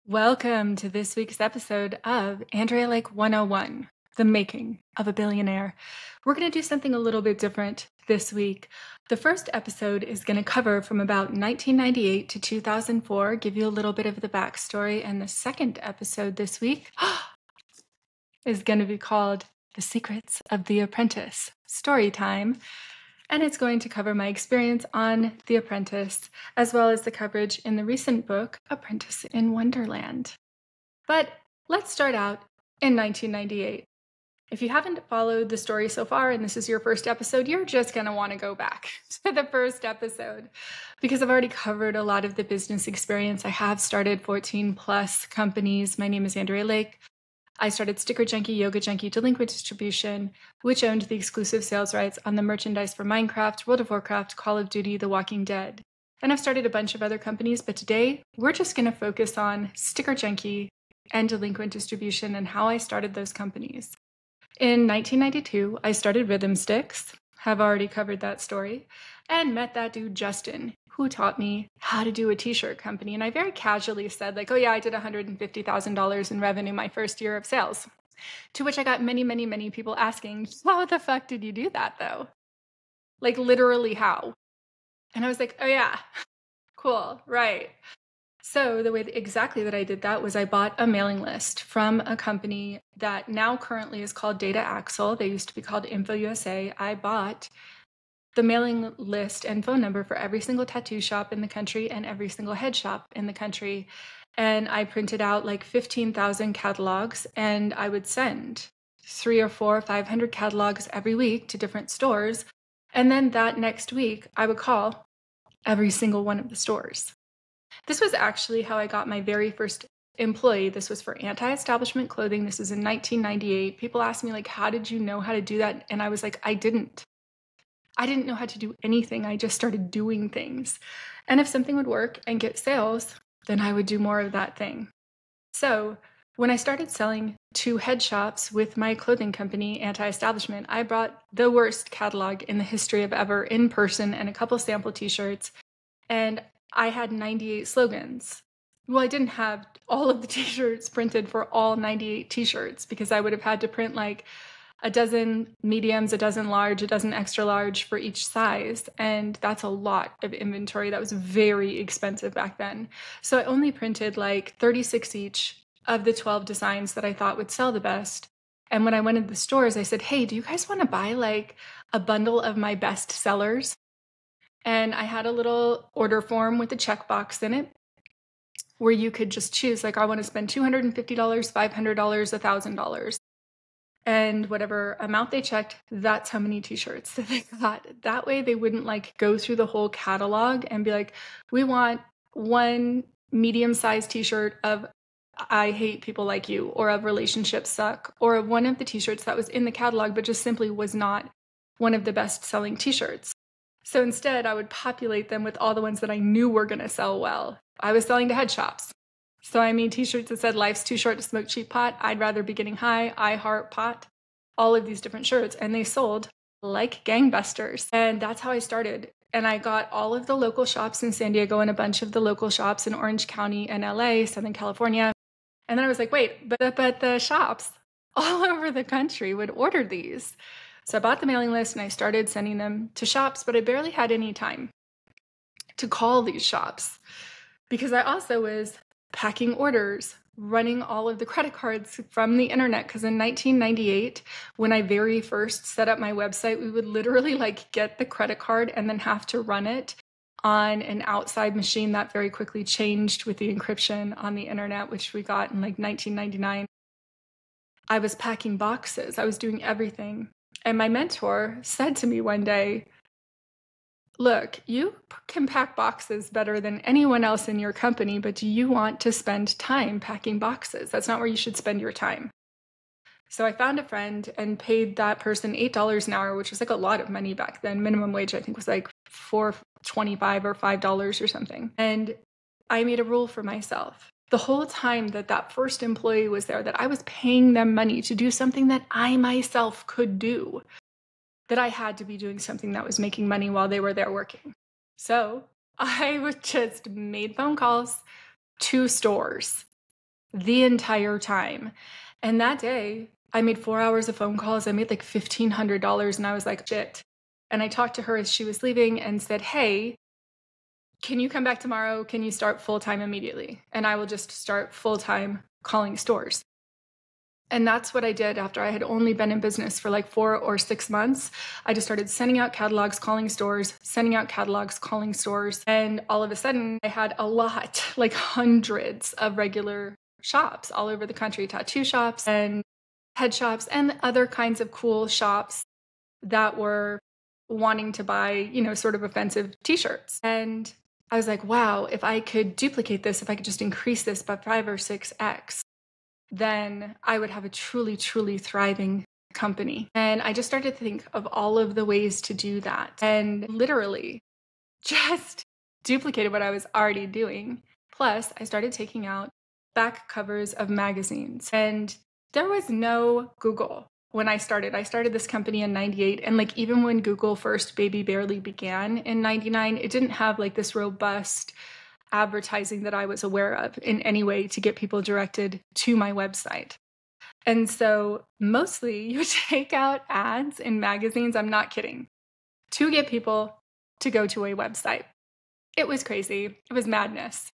Welcome to this week's episode of Andrea Lake 101, The Making of a Billionaire. We're going to do something a little bit different this week. The first episode is going to cover from about 1998 to 2004, give you a little bit of the backstory. And the second episode this week is going to be called The Secrets of the Apprentice, Story Time. And it's going to cover my experience on The Apprentice, as well as the coverage in the recent book, Apprentice in Wonderland. But let's start out in 1998. If you haven't followed the story so far, and this is your first episode, you're just going to want to go back to the first episode because I've already covered a lot of the business experience. I have started 14 plus companies. My name is Andrea Lake. I started Sticker Junkie, Yoga Junkie, Delinquent Distribution, which owned the exclusive sales rights on the merchandise for Minecraft, World of Warcraft, Call of Duty, The Walking Dead. And I've started a bunch of other companies, but today we're just going to focus on Sticker Junkie and Delinquent Distribution and how I started those companies. In 1992, I started Rhythm Sticks, have already covered that story, and met that dude Justin, who taught me how to do a t-shirt company. And I very casually said, like, oh yeah, I did $150,000 in revenue my first year of sales. To which I got many, many, many people asking, how the fuck did you do that though? Like literally how? And I was like, oh yeah, cool, right. So the way exactly that I did that was I bought a mailing list from a company that now currently is called Data Axle. They used to be called InfoUSA. I bought the mailing list and phone number for every single tattoo shop in the country and every single head shop in the country. And I printed out like 15,000 catalogs, and I would send 300 or 400 or 500 catalogs every week to different stores. And then that next week, I would call every single one of the stores. This was actually how I got my very first employee. This was for Anti-Establishment Clothing. This was in 1998. People asked me, like, how did you know how to do that? And I was like, I didn't know how to do anything. I just started doing things. And if something would work and get sales, then I would do more of that thing. So when I started selling to head shops with my clothing company, Anti-Establishment, I brought the worst catalog in the history of ever in person and a couple sample t-shirts. And I had 98 slogans. Well, I didn't have all of the t-shirts printed for all 98 t-shirts because I would have had to print like a dozen mediums, a dozen large, a dozen extra large for each size. And that's a lot of inventory. That was very expensive back then. So I only printed like 36 each of the 12 designs that I thought would sell the best. And when I went into the stores, I said, hey, do you guys want to buy like a bundle of my best sellers? And I had a little order form with a checkbox in it where you could just choose, like, I want to spend $250, $500, $1,000. And whatever amount they checked, that's how many t-shirts that they got. That way they wouldn't like go through the whole catalog and be like, we want one medium-sized t-shirt of I hate people like you, or of relationships suck, or one of the t-shirts that was in the catalog but just simply was not one of the best-selling t-shirts. So instead, I would populate them with all the ones that I knew were going to sell well. I was selling to head shops. So I mean, t-shirts that said, life's too short to smoke cheap pot, I'd rather be getting high, I heart pot, all of these different shirts. And they sold like gangbusters. And that's how I started. And I got all of the local shops in San Diego and a bunch of the local shops in Orange County and LA, Southern California. And then I was like, wait, but the shops all over the country would order these. So I bought the mailing list and I started sending them to shops, but I barely had any time to call these shops because I also was packing orders, running all of the credit cards from the internet. Because in 1998, when I very first set up my website, we would literally like get the credit card and then have to run it on an outside machine that very quickly changed with the encryption on the internet, which we got in like 1999. I was packing boxes. I was doing everything. And my mentor said to me one day, look, you can pack boxes better than anyone else in your company, but do you want to spend time packing boxes? That's not where you should spend your time. So I found a friend and paid that person $8 an hour, which was like a lot of money back then. Minimum wage, I think, was like $4.25 or $5 or something. And I made a rule for myself the whole time that that first employee was there, that I was paying them money to do something that I myself could do, that I had to be doing something that was making money while they were there working. So I just made phone calls to stores the entire time. And that day, I made 4 hours of phone calls. I made like $1,500 and I was like, shit. And I talked to her as she was leaving and said, hey, can you come back tomorrow? Can you start full time immediately? And I will just start full time calling stores. And that's what I did after I had only been in business for like 4 or 6 months. I just started sending out catalogs, calling stores, sending out catalogs, calling stores. And all of a sudden, I had a lot, like hundreds of regular shops all over the country, tattoo shops and head shops and other kinds of cool shops that were wanting to buy, sort of offensive t-shirts. And I was like, wow, if I could duplicate this, if I could just increase this by 5 or 6x, then I would have a truly, truly thriving company. And I just started to think of all of the ways to do that and literally just duplicated what I was already doing. Plus, I started taking out back covers of magazines. And there was no Google when I started. I started this company in 98. And like even when Google first baby barely began in 99, it didn't have like this robust advertising that I was aware of in any way to get people directed to my website. And so mostly you take out ads in magazines, I'm not kidding, to get people to go to a website. It was crazy. It was madness.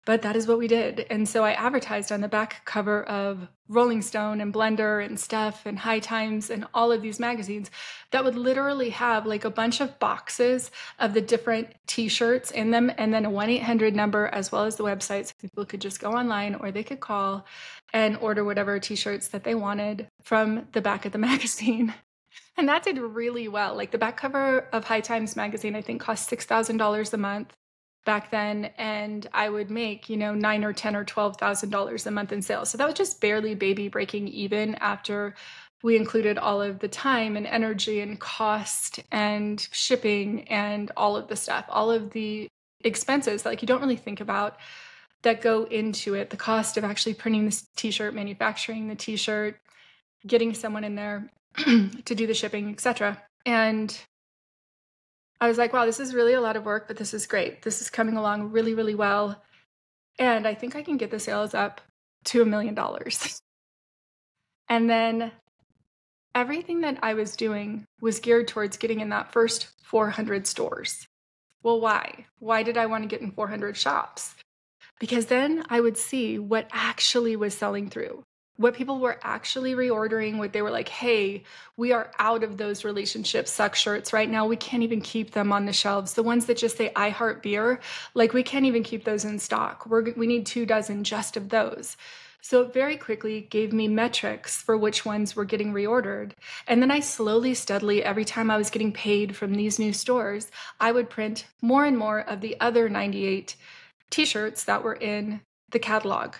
But that is what we did. And so I advertised on the back cover of Rolling Stone and Blender and Stuff and High Times and all of these magazines that would literally have like a bunch of boxes of the different t-shirts in them and then a 1-800 number as well as the website so people could just go online or they could call and order whatever t-shirts that they wanted from the back of the magazine. And that did really well. Like the back cover of High Times magazine, I think cost $6,000 a month back then, and I would make, $9 or $10 or $12,000 a month in sales. So that was just barely baby breaking even after we included all of the time and energy and cost and shipping and all of the stuff, all of the expenses that like you don't really think about that go into it. The cost of actually printing this t-shirt, manufacturing the t-shirt, getting someone in there to do the shipping, etc. And I was like, wow, this is really a lot of work, but this is great. This is coming along really, really well. And I think I can get the sales up to $1 million. And then everything that I was doing was geared towards getting in that first 400 stores. Well, why? Why did I want to get in 400 shops? Because then I would see what actually was selling through, what people were actually reordering, what they were like, hey, we are out of those relationship suck shirts right now. We can't even keep them on the shelves. The ones that just say I heart beer, like we can't even keep those in stock. We need 24 just of those. So it very quickly gave me metrics for which ones were getting reordered. And then I slowly, steadily, every time I was getting paid from these new stores, I would print more and more of the other 98 t-shirts that were in the catalog.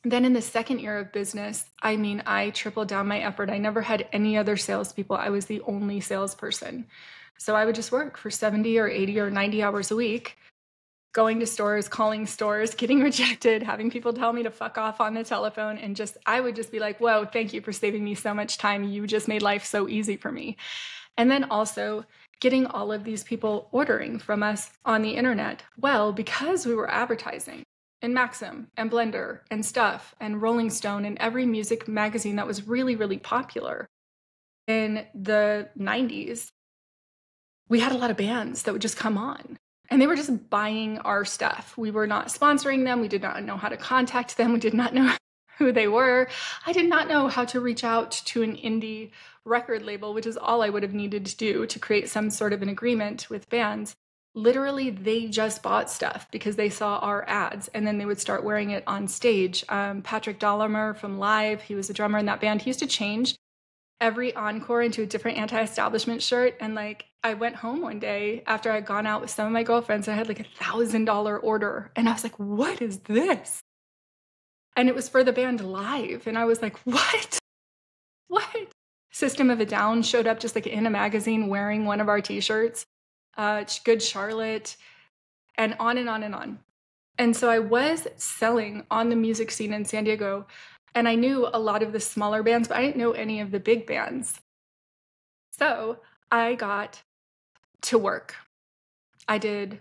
Then in the second year of business, I tripled down my effort. I never had any other salespeople. I was the only salesperson. So I would just work for 70 or 80 or 90 hours a week, going to stores, calling stores, getting rejected, having people tell me to fuck off on the telephone. And I would just be like, whoa, thank you for saving me so much time. You just made life so easy for me. And then also getting all of these people ordering from us on the internet. Well, because we were advertising in Maxim and Blender and Stuff and Rolling Stone and every music magazine that was really, really popular in the 90s, we had a lot of bands that would just come on. And they were just buying our stuff. We were not sponsoring them. We did not know how to contact them. We did not know who they were. I did not know how to reach out to an indie record label, which is all I would have needed to do to create some sort of an agreement with bands. Literally, they just bought stuff because they saw our ads and then they would start wearing it on stage. Patrick Dollimer from Live, he was a drummer in that band. He used to change every encore into a different anti-establishment shirt. And like, I went home one day after I'd gone out with some of my girlfriends and I had like $1,000 order. And I was like, what is this? And it was for the band Live. And I was like, what? What? System of a Down showed up just like in a magazine wearing one of our t-shirts. Good Charlotte, and on and on and on. And so I was selling on the music scene in San Diego, and I knew a lot of the smaller bands, but I didn't know any of the big bands. So I got to work. I did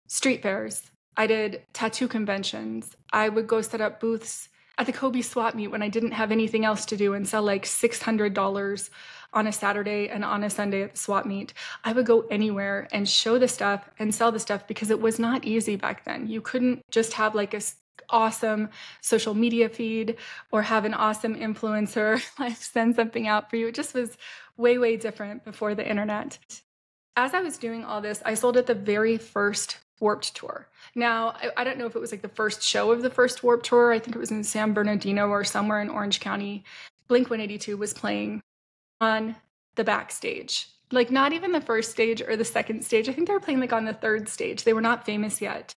street fairs. I did tattoo conventions. I would go set up booths at the Kobe swap meet when I didn't have anything else to do and sell like $600 on a Saturday and on a Sunday at the swap meet. I would go anywhere and show the stuff and sell the stuff because it was not easy back then. You couldn't just have like a awesome social media feed or have an awesome influencer like send something out for you. It just was way, way different before the internet. As I was doing all this, I sold at the very first Warped Tour. Now, I don't know if it was like the first show of the first Warped Tour. I think it was in San Bernardino or somewhere in Orange County. Blink-182 was playing on the backstage. Like not even the first stage or the second stage. I think they were playing like on the third stage. They were not famous yet.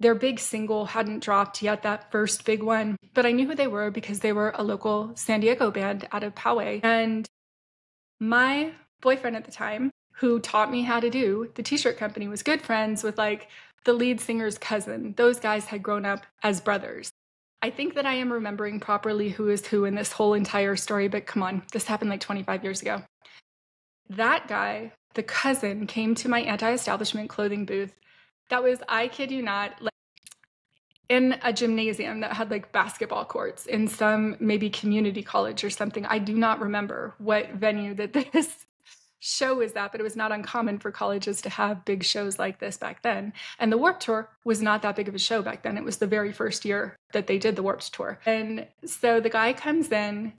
Their big single hadn't dropped yet, that first big one. But I knew who they were because they were a local San Diego band out of Poway. And my boyfriend at the time, who taught me how to do the t-shirt company, was good friends with like the lead singer's cousin. Those guys had grown up as brothers. I think that I am remembering properly who is who in this whole entire story, but come on, this happened like 25 years ago. That guy, the cousin, came to my anti-establishment clothing booth. That was, I kid you not, like in a gymnasium that had like basketball courts in some maybe community college or something. I do not remember what venue that this show was at, but it was not uncommon for colleges to have big shows like this back then. And the Warped Tour was not that big of a show back then. It was the very first year that they did the Warped Tour. And so the guy comes in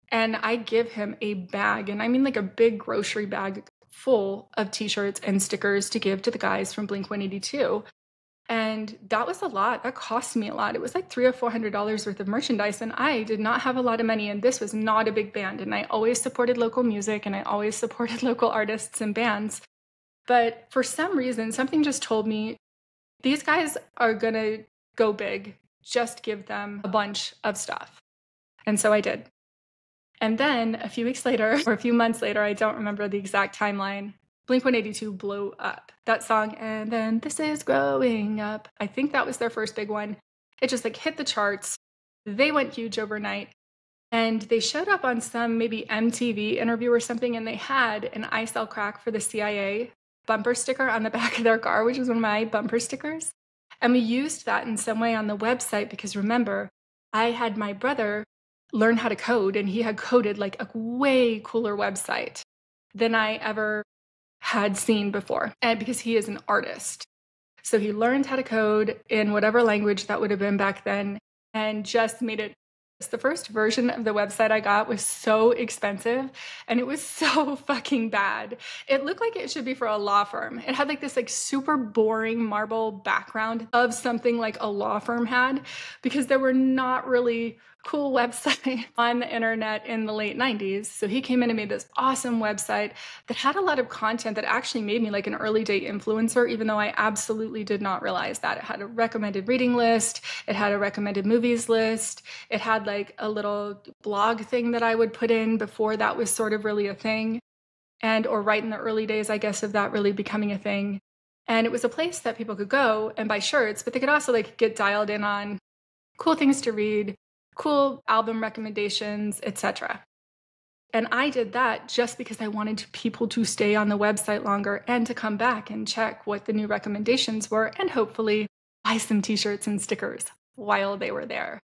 and I give him a bag, and I mean like a big grocery bag full of t-shirts and stickers to give to the guys from Blink-182. And that was a lot. That cost me a lot. It was like $300 or $400 worth of merchandise. And I did not have a lot of money. And this was not a big band. And I always supported local music and I always supported local artists and bands. But for some reason, something just told me these guys are going to go big. Just give them a bunch of stuff. And so I did. And then a few weeks later, or a few months later, I don't remember the exact timeline, Blink-182 blew up. That song, and then This Is Growing Up. I think that was their first big one. It just like hit the charts. They went huge overnight. And they showed up on some maybe MTV interview or something, and they had an I Sell Crack for the CIA bumper sticker on the back of their car, which was one of my bumper stickers. And we used that in some way on the website because remember, I had my brother learn how to code, and he had coded like a way cooler website than I ever had seen before. And because he is an artist. So he learned how to code in whatever language that would have been back then and just made it. The first version of the website I got was so expensive and it was so fucking bad. It looked like it should be for a law firm. It had like this like super boring marble background of something like a law firm had because there were not really cool website on the internet in the late 90s. So he came in and made this awesome website that had a lot of content that actually made me like an early day influencer, even though I absolutely did not realize that. It had a recommended reading list. It had a recommended movies list. It had like a little blog thing that I would put in before that was sort of really a thing. And, or right in the early days, I guess, of that really becoming a thing. And it was a place that people could go and buy shirts, but they could also like get dialed in on cool things to read, cool album recommendations, etc. And I did that just because I wanted people to stay on the website longer and to come back and check what the new recommendations were and hopefully buy some t-shirts and stickers while they were there.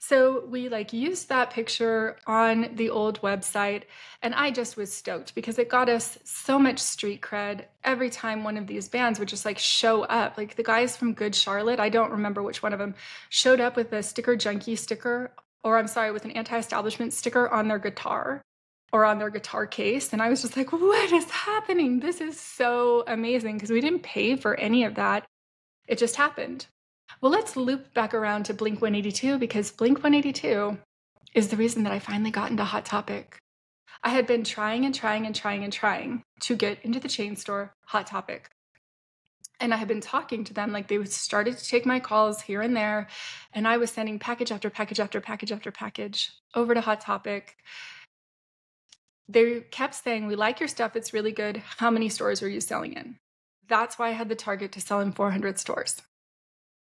So we like used that picture on the old website and I just was stoked because it got us so much street cred every time one of these bands would just like show up. Like the guys from Good Charlotte, I don't remember which one of them, showed up with a Sticker Junkie sticker, or I'm sorry, with an anti-establishment sticker on their guitar or on their guitar case. And I was just like, what is happening? This is so amazing because we didn't pay for any of that. It just happened. Well, let's loop back around to Blink-182 because Blink-182 is the reason that I finally got into Hot Topic. I had been trying to get into the chain store Hot Topic. And I had been talking to them, like they started to take my calls here and there. And I was sending package after package after package after package over to Hot Topic. They kept saying, we like your stuff. It's really good. How many stores are you selling in? That's why I had the target to sell in 400 stores.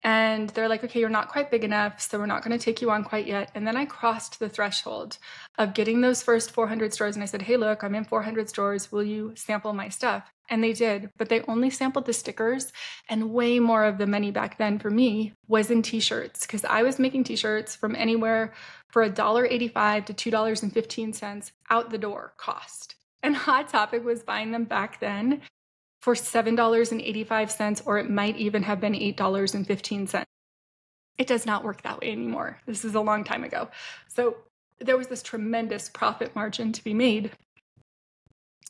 And they're like, okay, you're not quite big enough, so we're not going to take you on quite yet. And then I crossed the threshold of getting those first 400 stores. And I said, hey, look, I'm in 400 stores. Will you sample my stuff? And they did, but they only sampled the stickers, and way more of the money back then for me was in t-shirts, because I was making t-shirts from anywhere for $1.85 to $2.15 out the door cost. And Hot Topic was buying them back then for $7.85, or it might even have been $8.15. It does not work that way anymore. This is a long time ago. So there was this tremendous profit margin to be made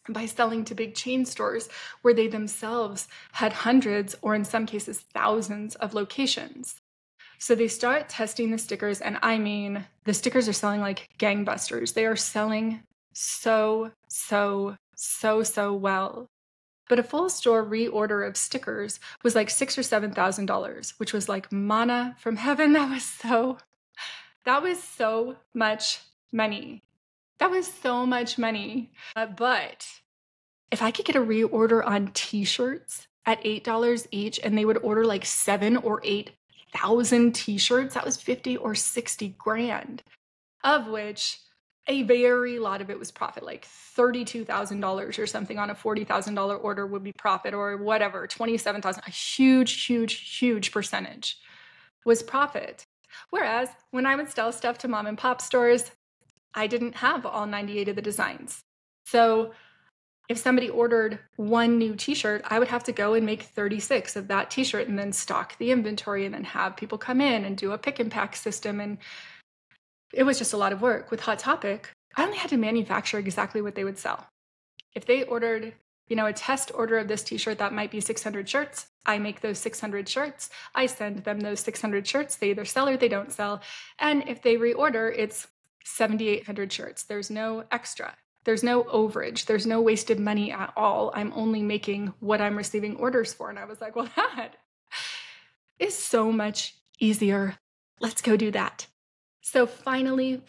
by selling to big chain stores where they themselves had hundreds, or in some cases thousands, of locations. So they start testing the stickers, and I mean, the stickers are selling like gangbusters. They are selling so well. But a full store reorder of stickers was like $6,000 or $7,000, which was like manna from heaven. That was so much money. That was so much money. But if I could get a reorder on t-shirts at $8 each, and they would order like 7,000 or 8,000 t-shirts, that was 50 or 60 grand, of which a very lot of it was profit, like $32,000 or something on a $40,000 order would be profit, or whatever, 27,000, a huge percentage was profit. Whereas when I would sell stuff to mom and pop stores, I didn't have all 98 of the designs. So if somebody ordered one new t-shirt, I would have to go and make 36 of that t-shirt and then stock the inventory and then have people come in and do a pick and pack system. And it was just a lot of work. With Hot Topic, I only had to manufacture exactly what they would sell. If they ordered, a test order of this t-shirt, that might be 600 shirts. I make those 600 shirts. I send them those 600 shirts. They either sell or they don't sell. And if they reorder, it's 7,800 shirts. There's no extra. There's no overage. There's no wasted money at all. I'm only making what I'm receiving orders for. And I was like, well, that is so much easier. Let's go do that. So finally,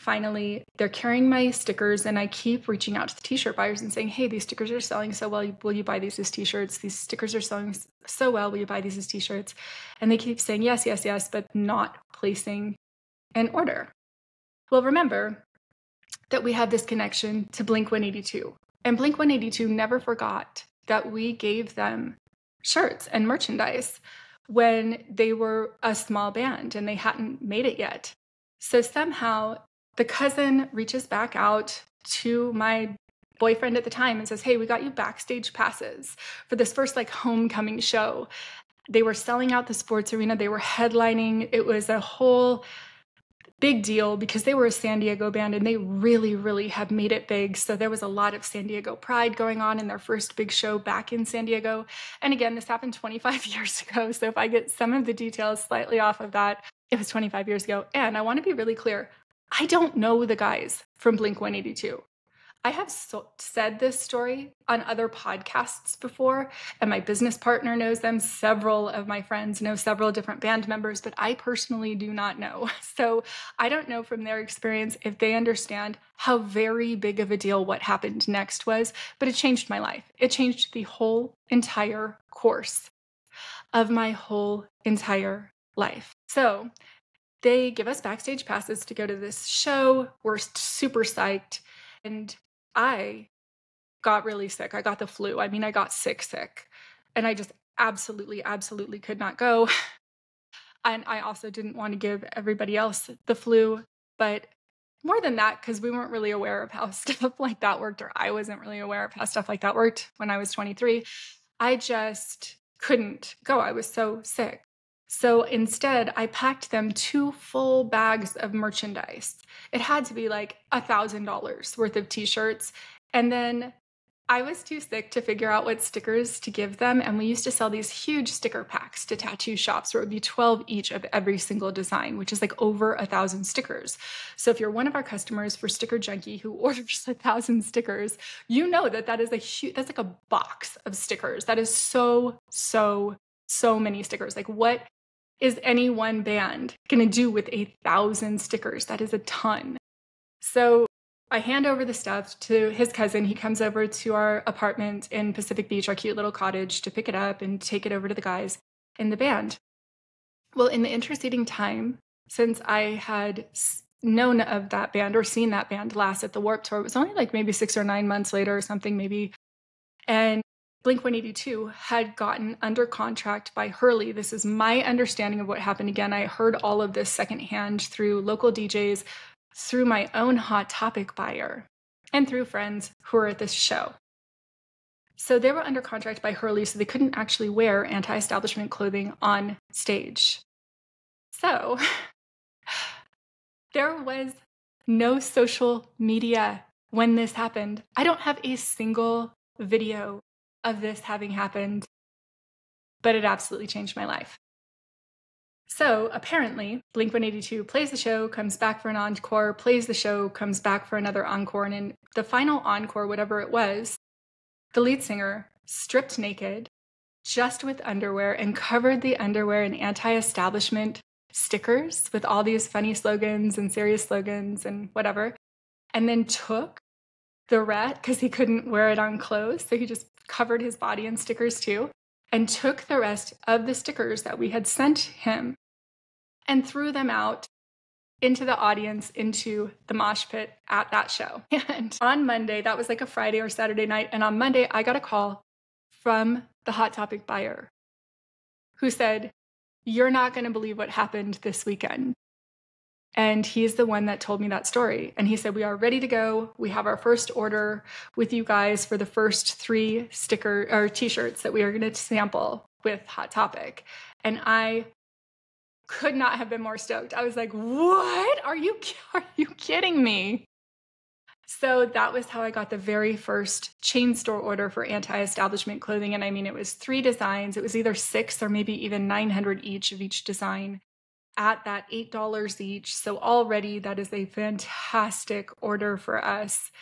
they're carrying my stickers, and I keep reaching out to the t-shirt buyers and saying, hey, these stickers are selling so well. Will you buy these as t-shirts? These stickers are selling so well. Will you buy these as t-shirts? And they keep saying yes, but not placing an order. Well, remember that we have this connection to Blink-182. And Blink-182 never forgot that we gave them shirts and merchandise when they were a small band and they hadn't made it yet. So somehow the cousin reaches back out to my boyfriend at the time and says, hey, we got you backstage passes for this first homecoming show. They were selling out the sports arena. They were headlining. It was a whole big deal because they were a San Diego band and they really have made it big. So there was a lot of San Diego pride going on in their first big show back in San Diego. And again, this happened 25 years ago. So if I get some of the details slightly off of that, it was 25 years ago. And I want to be really clear. I don't know the guys from Blink-182. I have said this story on other podcasts before, and my business partner knows them. Several of my friends know several different band members, but I personally do not know. So I don't know from their experience if they understand how very big of a deal what happened next was, but it changed my life. It changed the whole entire course of my whole entire life. So they give us backstage passes to go to this show. We're super psyched. And I got really sick. I got the flu. I mean, I got sick. And I just absolutely could not go. And I also didn't want to give everybody else the flu. But more than that, because we weren't really aware of how stuff like that worked, or I wasn't really aware of how stuff like that worked when I was 23, I just couldn't go. I was so sick. So instead, I packed them 2 full bags of merchandise. It had to be like $1,000 worth of t-shirts. And then I was too sick to figure out what stickers to give them. And we used to sell these huge sticker packs to tattoo shops where it would be 12 each of every single design, which is like over 1,000 stickers. So if you're one of our customers for Sticker Junkie who orders 1,000 stickers, you know that is that's like a box of stickers. That is so many stickers. Like, what is any one band going to do with 1,000 stickers? That is a ton. So I hand over the stuff to his cousin. He comes over to our apartment in Pacific Beach, our cute little cottage, to pick it up and take it over to the guys in the band. Well, in the interceding time, since I had known of that band or seen that band last at the Warped Tour, it was only like maybe 6 or 9 months later or something maybe. And Blink-182 had gotten under contract by Hurley. This is my understanding of what happened. Again, I heard all of this secondhand through local DJs, through my own Hot Topic buyer, and through friends who were at this show. So they were under contract by Hurley, so they couldn't actually wear anti-establishment clothing on stage. So there was no social media when this happened. I don't have a single video of this having happened, but it absolutely changed my life. So apparently, Blink-182 plays the show, comes back for an encore, plays the show, comes back for another encore, and in the final encore, whatever it was, the lead singer stripped naked, just with underwear, and covered the underwear in anti-establishment stickers with all these funny slogans and serious slogans and whatever, and then took the rat, because he couldn't wear it on clothes, so he just covered his body in stickers too, and took the rest of the stickers that we had sent him and threw them out into the audience, into the mosh pit at that show. And on Monday, that was like a Friday or Saturday night, and on Monday, I got a call from the Hot Topic buyer who said, "You're not going to believe what happened this weekend." And he's the one that told me that story. And he said, "We are ready to go. We have our first order with you guys for the first 3 sticker or t-shirts that we are going to sample with Hot Topic." And I could not have been more stoked. I was like, "What? Are you kidding me?" So that was how I got the very first chain store order for anti-establishment clothing. And I mean, it was 3 designs. It was either 6 or maybe even 900 each of each design at that $8 each. So already that is a fantastic order for us.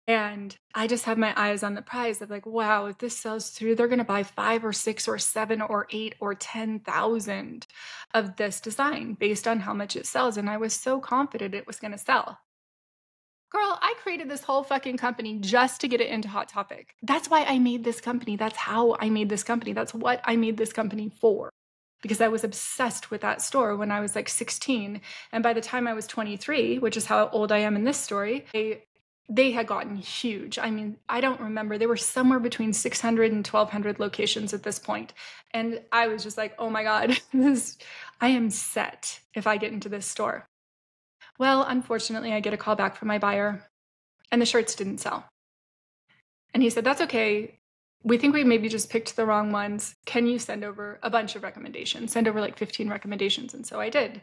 And I just have my eyes on the prize of like, wow, if this sells through, they're going to buy 5 or 6 or 7 or 8 or 10,000 of this design based on how much it sells. And I was so confident it was going to sell. Girl, I created this whole fucking company just to get it into Hot Topic. That's why I made this company. That's how I made this company. That's what I made this company for. Because I was obsessed with that store when I was like 16. And by the time I was 23, which is how old I am in this story, they had gotten huge. I mean, I don't remember. They were somewhere between 600 and 1,200 locations at this point. And I was just like, oh my God, I am set if I get into this store. Well, unfortunately, I get a call back from my buyer, and the shirts didn't sell. And he said, "That's okay. We think we maybe just picked the wrong ones. Can you send over a bunch of recommendations? Send over like 15 recommendations." And so I did.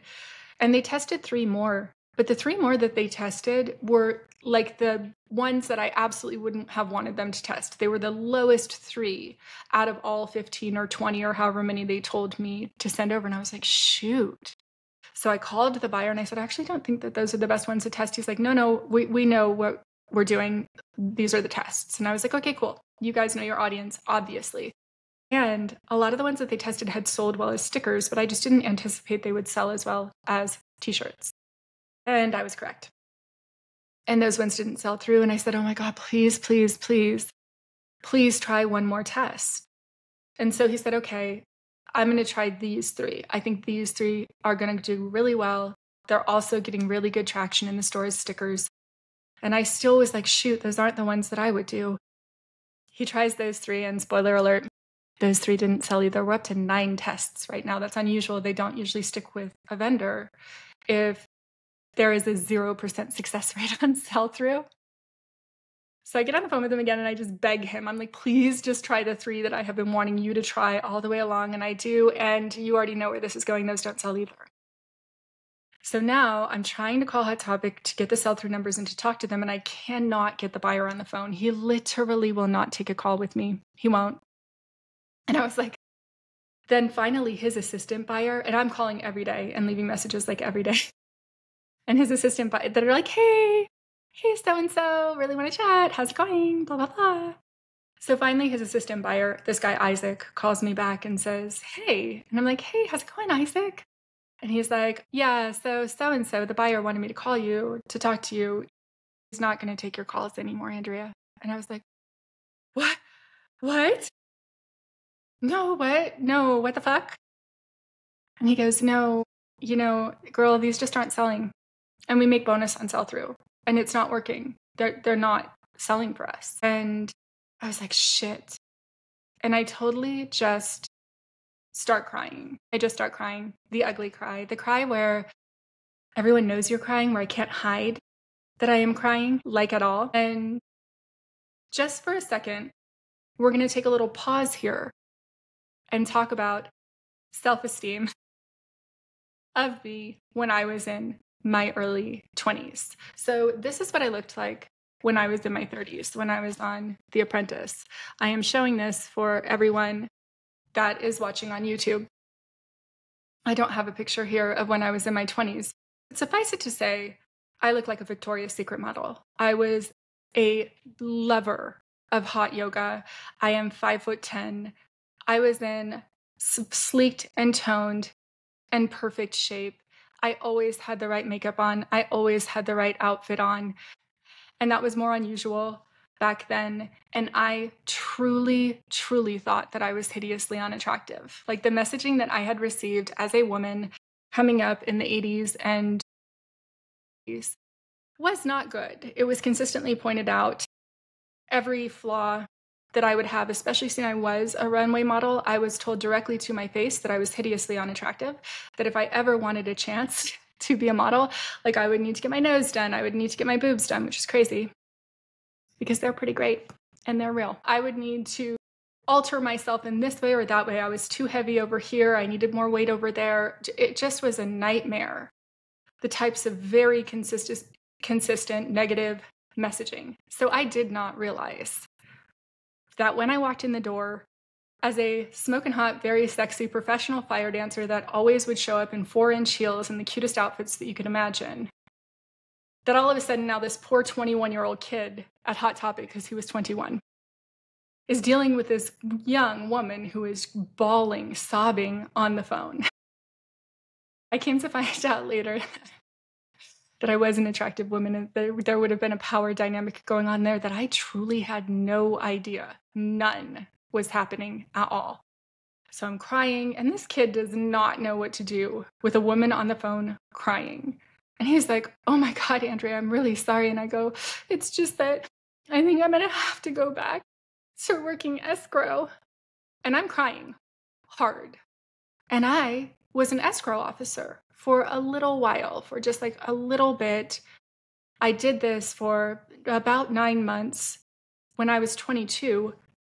And they tested 3 more. But the 3 more that they tested were like the ones that I absolutely wouldn't have wanted them to test. They were the lowest 3 out of all 15 or 20 or however many they told me to send over. And I was like, shoot. So I called the buyer and I said, "I actually don't think that those are the best ones to test." He's like, no, we know what we're doing. These are the tests. And I was like, okay, cool. You guys know your audience, obviously. And a lot of the ones that they tested had sold well as stickers, but I just didn't anticipate they would sell as well as t-shirts. And I was correct. And those ones didn't sell through. And I said, "Oh my God, please, please, please, please try one more test." And so he said, "Okay, I'm going to try these 3. I think these 3 are going to do really well. They're also getting really good traction in the store as stickers." And I still was like, shoot, those aren't the ones that I would do. He tries those 3, and spoiler alert, those 3 didn't sell either. We're up to 9 tests right now. That's unusual. They don't usually stick with a vendor if there is a 0% success rate on sell-through. So I get on the phone with him again and I just beg him. I'm like, "Please just try the 3 that I have been wanting you to try all the way along." And I do. And you already know where this is going. Those don't sell either. So now I'm trying to call Hot Topic to get the sell-through numbers and to talk to them. And I cannot get the buyer on the phone. He literally will not take a call with me. He won't. And I was like, then finally his assistant buyer, and I'm calling every day and leaving messages like every day. And his assistant buyer that are like, hey, so-and-so, really want to chat. How's it going? Blah, blah, blah. So finally his assistant buyer, this guy Isaac, calls me back and says, "Hey." And I'm like, "Hey, how's it going, Isaac?" And he's like, "Yeah, so-and-so, the buyer wanted me to call you to talk to you. He's not going to take your calls anymore, Andrea." And I was like, "What? What? No, what? No, what the fuck?" And he goes, "No, girl, these just aren't selling. And we make bonus on sell-through. And it's not working. They're not selling for us." And I was like, shit. and I totally just start crying. I just start crying. The ugly cry. The cry where everyone knows you're crying, where I can't hide that I am crying, like at all. And just for a second, we're going to take a little pause here and talk about self-esteem of me when I was in my early 20s. So this is what I looked like when I was in my 30s, when I was on The Apprentice. I am showing this for everyone that is watching on YouTube. I don't have a picture here of when I was in my 20s. Suffice it to say, I look like a Victoria's Secret model. I was a lover of hot yoga. I am 5'10". I was in sleeked and toned and perfect shape. I always had the right makeup on. I always had the right outfit on. And that was more unusual back then. And I truly, truly thought that I was hideously unattractive. Like the messaging that I had received as a woman coming up in the 80s and 90s was not good. It was consistently pointed out. Every flaw that I would have, especially since I was a runway model, I was told directly to my face that I was hideously unattractive, that if I ever wanted a chance to be a model, like I would need to get my nose done, I would need to get my boobs done, which is crazy because they're pretty great and they're real. I would need to alter myself in this way or that way. I was too heavy over here. I needed more weight over there. It just was a nightmare. The types of very consistent negative messaging. So I did not realize that when I walked in the door as a smoking hot, very sexy professional fire dancer that always would show up in 4-inch heels and the cutest outfits that you could imagine, that all of a sudden now this poor 21-year-old kid at Hot Topic, because he was 21, is dealing with this young woman who is bawling, sobbing on the phone. I came to find out later that I was an attractive woman and there would have been a power dynamic going on there that I truly had no idea. None was happening at all. So I'm crying, and this kid does not know what to do with a woman on the phone crying. And he's like, "Oh my God, Andrea, I'm really sorry." And I go, "It's just that I think I'm going to have to go back to working escrow." And I'm crying hard. And I was an escrow officer for a little while, for just like a little bit. I did this for about 9 months when I was 22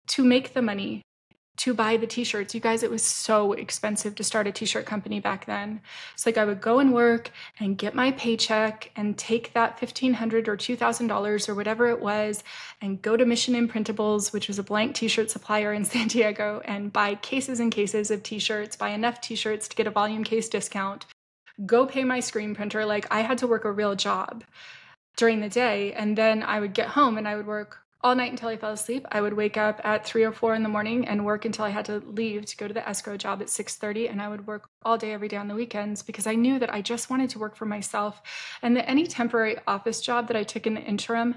to make the money to buy the t-shirts. You guys, it was so expensive to start a t-shirt company back then. So like I would go and work and get my paycheck and take that $1,500 or $2,000 or whatever it was and go to Mission Imprintables, which was a blank t-shirt supplier in San Diego, and buy cases and cases of t-shirts, buy enough t-shirts to get a volume case discount, go pay my screen printer. Like I had to work a real job during the day. And then I would get home and I would work all night until I fell asleep. I would wake up at 3 or 4 in the morning and work until I had to leave to go to the escrow job at 6:30. And I would work all day, every day on the weekends because I knew that I just wanted to work for myself. And that any temporary office job that I took in the interim,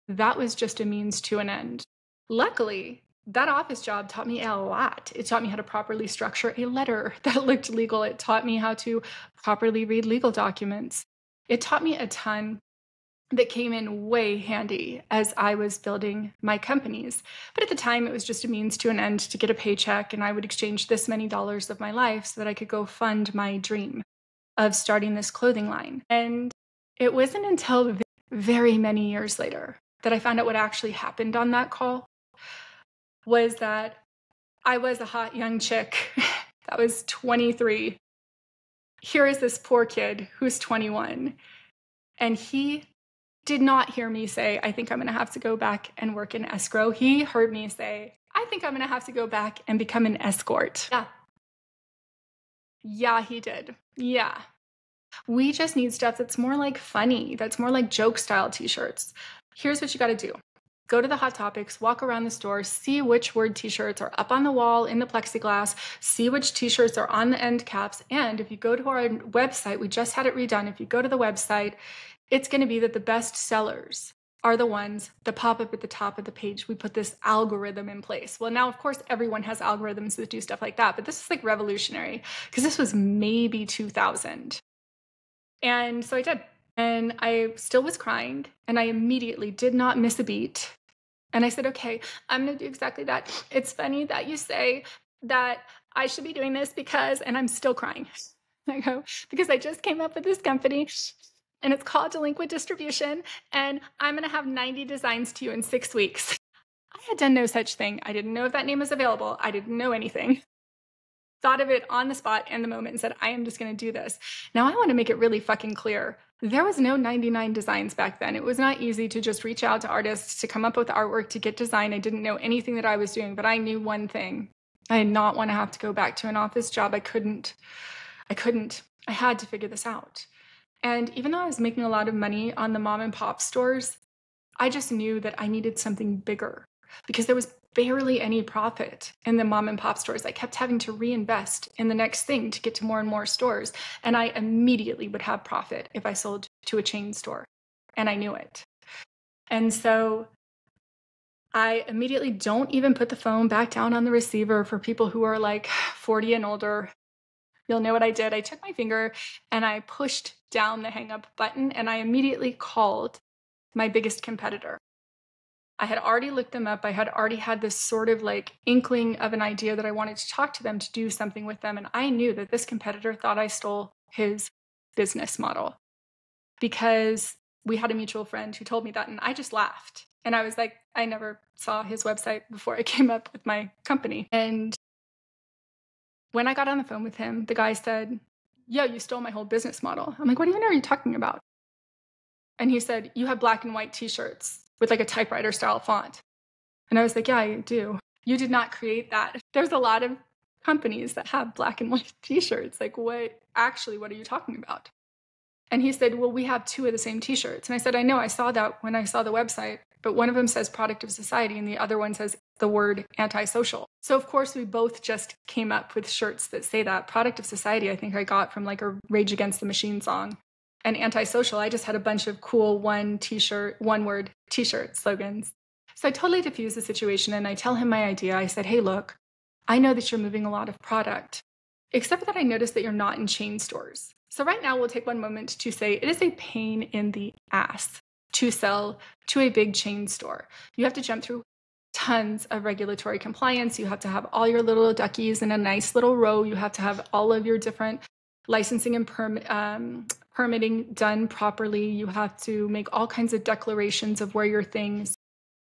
that was just a means to an end. Luckily, that office job taught me a lot. It taught me how to properly structure a letter that looked legal. It taught me how to properly read legal documents. It taught me a ton that came in way handy as I was building my companies. But at the time, it was just a means to an end to get a paycheck, and I would exchange this many dollars of my life so that I could go fund my dream of starting this clothing line. And it wasn't until very many years later that I found out what actually happened on that call was that I was a hot young chick that was 23. Here is this poor kid who's 21, and he did not hear me say, "I think I'm going to have to go back and work in escrow." He heard me say, "I think I'm going to have to go back and become an escort." Yeah. Yeah, he did. Yeah. We just need stuff that's more like funny, that's more like joke style t-shirts. Here's what you got to do. Go to the Hot Topics, walk around the store, see which word t-shirts are up on the wall in the plexiglass, see which t-shirts are on the end caps. And if you go to our website, we just had it redone. If you go to the website, it's going to be that the best sellers are the ones that pop up at the top of the page. We put this algorithm in place. Well, now, of course, everyone has algorithms that do stuff like that, but this is like revolutionary because this was maybe 2000. And so I did. And I still was crying, and I immediately did not miss a beat And I said, okay, I'm going to do exactly that. It's funny that you say that I should be doing this because, and I'm still crying. I go, because I just came up with this company and it's called Delinquent Distribution. And I'm going to have 90 designs to you in 6 weeks. I had done no such thing. I didn't know if that name was available. I didn't know anything. Thought of it on the spot in the moment and said, I am just going to do this. Now, I want to make it really fucking clear. There was no 99 designs back then. It was not easy to just reach out to artists to come up with artwork to get design. I didn't know anything that I was doing, but I knew one thing. I did not want to have to go back to an office job. I couldn't. I had to figure this out. And even though I was making a lot of money on the mom and pop stores, I just knew that I needed something bigger because there was barely any profit in the mom and pop stores. I kept having to reinvest in the next thing to get to more and more stores. And I immediately would have profit if I sold to a chain store. And I knew it. And so I immediately don't even put the phone back down on the receiver for people who are like 40 and older. You'll know what I did. I took my finger and I pushed down the hang up button and I immediately called my biggest competitor. I had already looked them up. I had already had this sort of like inkling of an idea that I wanted to talk to them to do something with them. And I knew that this competitor thought I stole his business model because we had a mutual friend who told me that. And I just laughed. And I was like, I never saw his website before I came up with my company. And when I got on the phone with him, the guy said, yo, you stole my whole business model. I'm like, what even are you talking about? And he said, you have black and white t-shirts with like a typewriter style font. And I was like, yeah, I do. You did not create that. There's a lot of companies that have black and white t-shirts. Like what are you talking about? And he said, well, we have two of the same t-shirts. And I said, I know, I saw that when I saw the website, but one of them says product of society and the other one says the word antisocial. So of course we both just came up with shirts that say that. Product of society, I think I got from like a Rage Against the Machine song. And antisocial, I just had a bunch of cool one word t-shirt slogans. So I totally diffuse the situation and I tell him my idea. I said, hey, look, I know that you're moving a lot of product, except that I noticed that you're not in chain stores. So right now we'll take one moment to say it is a pain in the ass to sell to a big chain store. You have to jump through tons of regulatory compliance. You have to have all your little duckies in a nice little row. You have to have all of your different licensing and permitting done properly. You have to make all kinds of declarations of where your things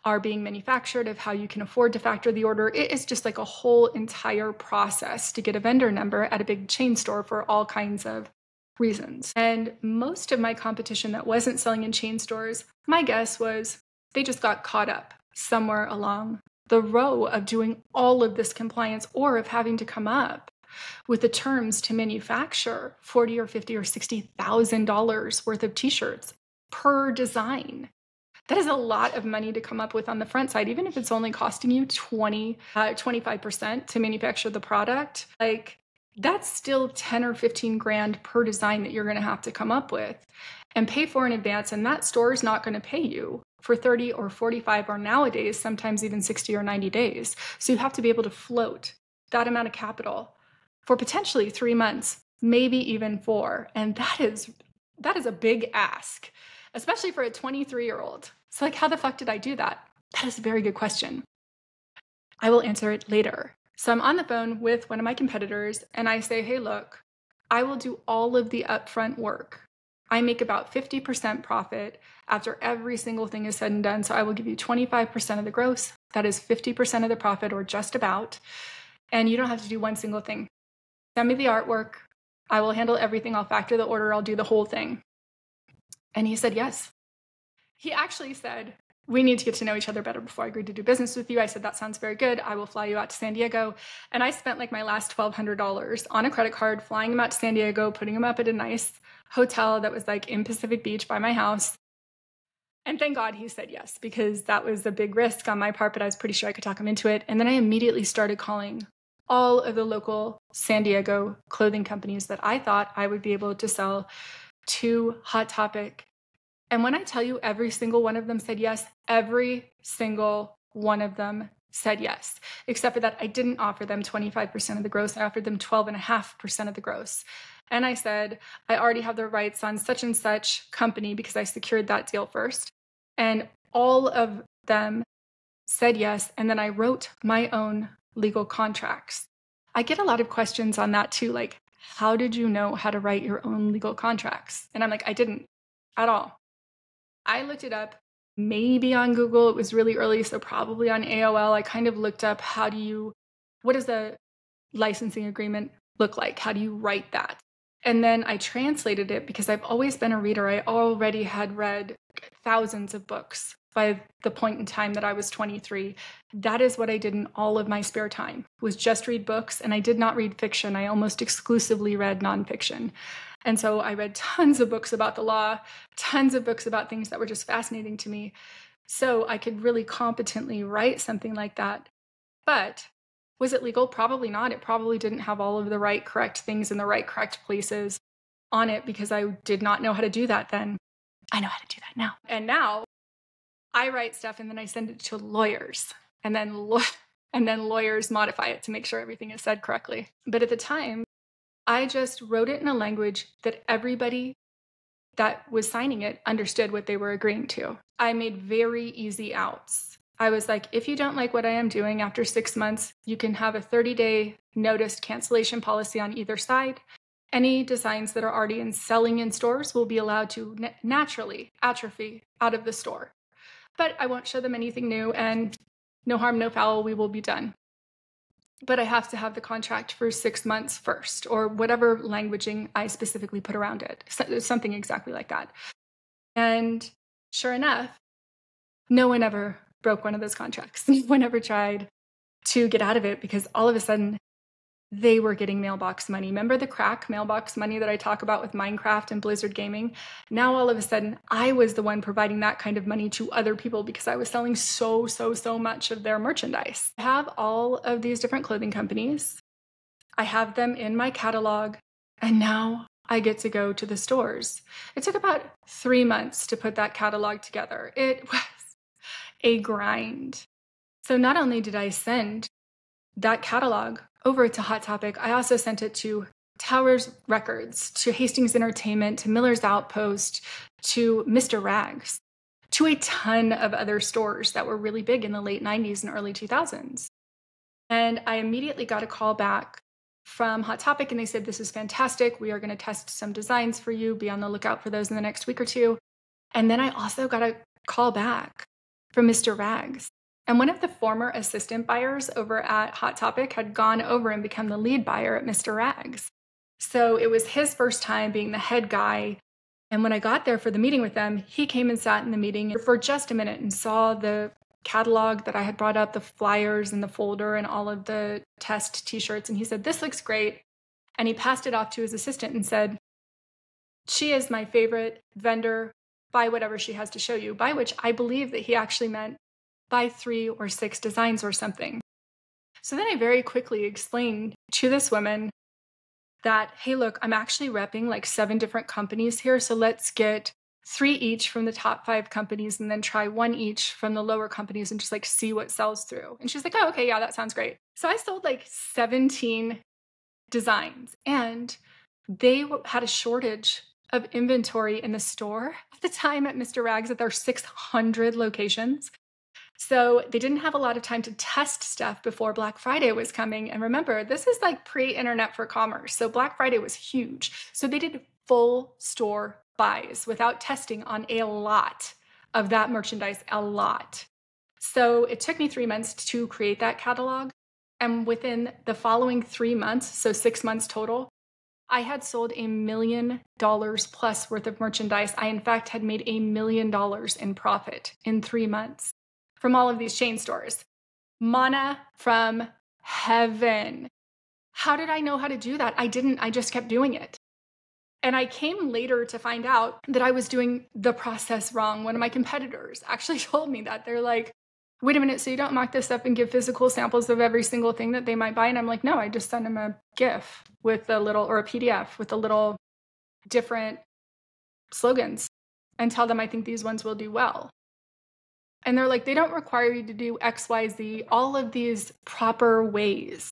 are being manufactured, of how you can afford to factor the order. It is just like a whole entire process to get a vendor number at a big chain store for all kinds of reasons. And most of my competition that wasn't selling in chain stores, my guess was they just got caught up somewhere along the row of doing all of this compliance or of having to come up with the terms to manufacture $40 or $50 or $60,000 worth of t-shirts per design. That is a lot of money to come up with on the front side, even if it's only costing you 25% to manufacture the product. Like that's still 10 or 15 grand per design that you're going to have to come up with and pay for in advance. And that store is not going to pay you for 30 or 45 or nowadays, sometimes even 60 or 90 days. So you have to be able to float that amount of capital for potentially 3 months, maybe even 4. And that is a big ask, especially for a 23-year-old. So like, how the fuck did I do that? That is a very good question. I will answer it later. So I'm on the phone with one of my competitors and I say, hey, look, I will do all of the upfront work. I make about 50% profit after every single thing is said and done. So I will give you 25% of the gross. That is 50% of the profit or just about. And you don't have to do one single thing. Send me the artwork. I will handle everything. I'll factor the order. I'll do the whole thing. And he said, yes. He actually said, we need to get to know each other better before I agree to do business with you. I said, that sounds very good. I will fly you out to San Diego. And I spent like my last $1,200 on a credit card, flying him out to San Diego, putting him up at a nice hotel that was like in Pacific Beach by my house. And thank God he said yes, because that was a big risk on my part, but I was pretty sure I could talk him into it. And then I immediately started calling all of the local San Diego clothing companies that I thought I would be able to sell to Hot Topic. And when I tell you every single one of them said yes, every single one of them said yes, except for that I didn't offer them 25% of the gross. I offered them 12.5% of the gross. And I said, I already have the rights on such and such company because I secured that deal first. And all of them said yes, and then I wrote my own legal contracts. I get a lot of questions on that too, like, how did you know how to write your own legal contracts? And I'm like, I didn't at all. I looked it up maybe on Google. It was really early, so probably on AOL. I kind of looked up what does the licensing agreement look like? How do you write that? And then I translated it because I've always been a reader. I already had read thousands of books by the point in time that I was 23. That is what I did in all of my spare time, was just read books. And I did not read fiction. I almost exclusively read nonfiction. And so I read tons of books about the law, tons of books about things that were just fascinating to me. So I could really competently write something like that. But was it legal? Probably not. It probably didn't have all of the right, correct things in the right, correct places on it because I did not know how to do that then. I know how to do that now. And now I write stuff and then I send it to lawyers and then lawyers modify it to make sure everything is said correctly. But at the time, I just wrote it in a language that everybody that was signing it understood what they were agreeing to. I made very easy outs. I was like, if you don't like what I am doing after 6 months, you can have a 30-day notice cancellation policy on either side. Any designs that are already selling in stores will be allowed to naturally atrophy out of the store. But I won't show them anything new, and no harm, no foul, we will be done. But I have to have the contract for 6 months first, or whatever languaging I specifically put around it, something exactly like that. And sure enough, no one ever broke one of those contracts. No one ever tried to get out of it because all of a sudden they were getting mailbox money. Remember the crack mailbox money that I talk about with Minecraft and Blizzard Gaming? Now all of a sudden I was the one providing that kind of money to other people because I was selling so much of their merchandise. I have all of these different clothing companies. I have them in my catalog, and now I get to go to the stores. It took about 3 months to put that catalog together. It was a grind. So not only did I send that catalog over to Hot Topic, I also sent it to Towers Records, to Hastings Entertainment, to Miller's Outpost, to Mr. Rags, to a ton of other stores that were really big in the late 90s and early 2000s. And I immediately got a call back from Hot Topic, and they said, this is fantastic. We are going to test some designs for you. Be on the lookout for those in the next week or two. And then I also got a call back from Mr. Rags. And one of the former assistant buyers over at Hot Topic had gone over and become the lead buyer at Mr. Rags. So it was his first time being the head guy. And when I got there for the meeting with them, he came and sat in the meeting for just a minute and saw the catalog that I had brought up, the flyers and the folder and all of the test t-shirts. And he said, this looks great. And he passed it off to his assistant and said, she is my favorite vendor. Buy whatever she has to show you. By which I believe that he actually meant buy 3 or 6 designs or something. So then I very quickly explained to this woman that, hey, look, I'm actually repping like 7 different companies here. So let's get 3 each from the top 5 companies and then try 1 each from the lower companies and just like see what sells through. And she's like, oh, okay, yeah, that sounds great. So I sold like 17 designs, and they had a shortage of inventory in the store at the time at Mr. Rags at their 600 locations. So they didn't have a lot of time to test stuff before Black Friday was coming. And remember, this is like pre-internet for commerce. So Black Friday was huge. So they did full store buys without testing on a lot of that merchandise, a lot. So it took me 3 months to create that catalog. And within the following 3 months, so 6 months total, I had sold $1 million plus worth of merchandise. I, in fact, had made $1 million in profit in 3 months from all of these chain stores. Manna from heaven. How did I know how to do that? I didn't. I just kept doing it. And I came later to find out that I was doing the process wrong. One of my competitors actually told me that. They're like, wait a minute, so you don't mock this up and give physical samples of every single thing that they might buy? And I'm like, no, I just send them a GIF with a little, or a PDF with a little different slogans and tell them I think these ones will do well. And they're like, they don't require you to do X, Y, Z, all of these proper ways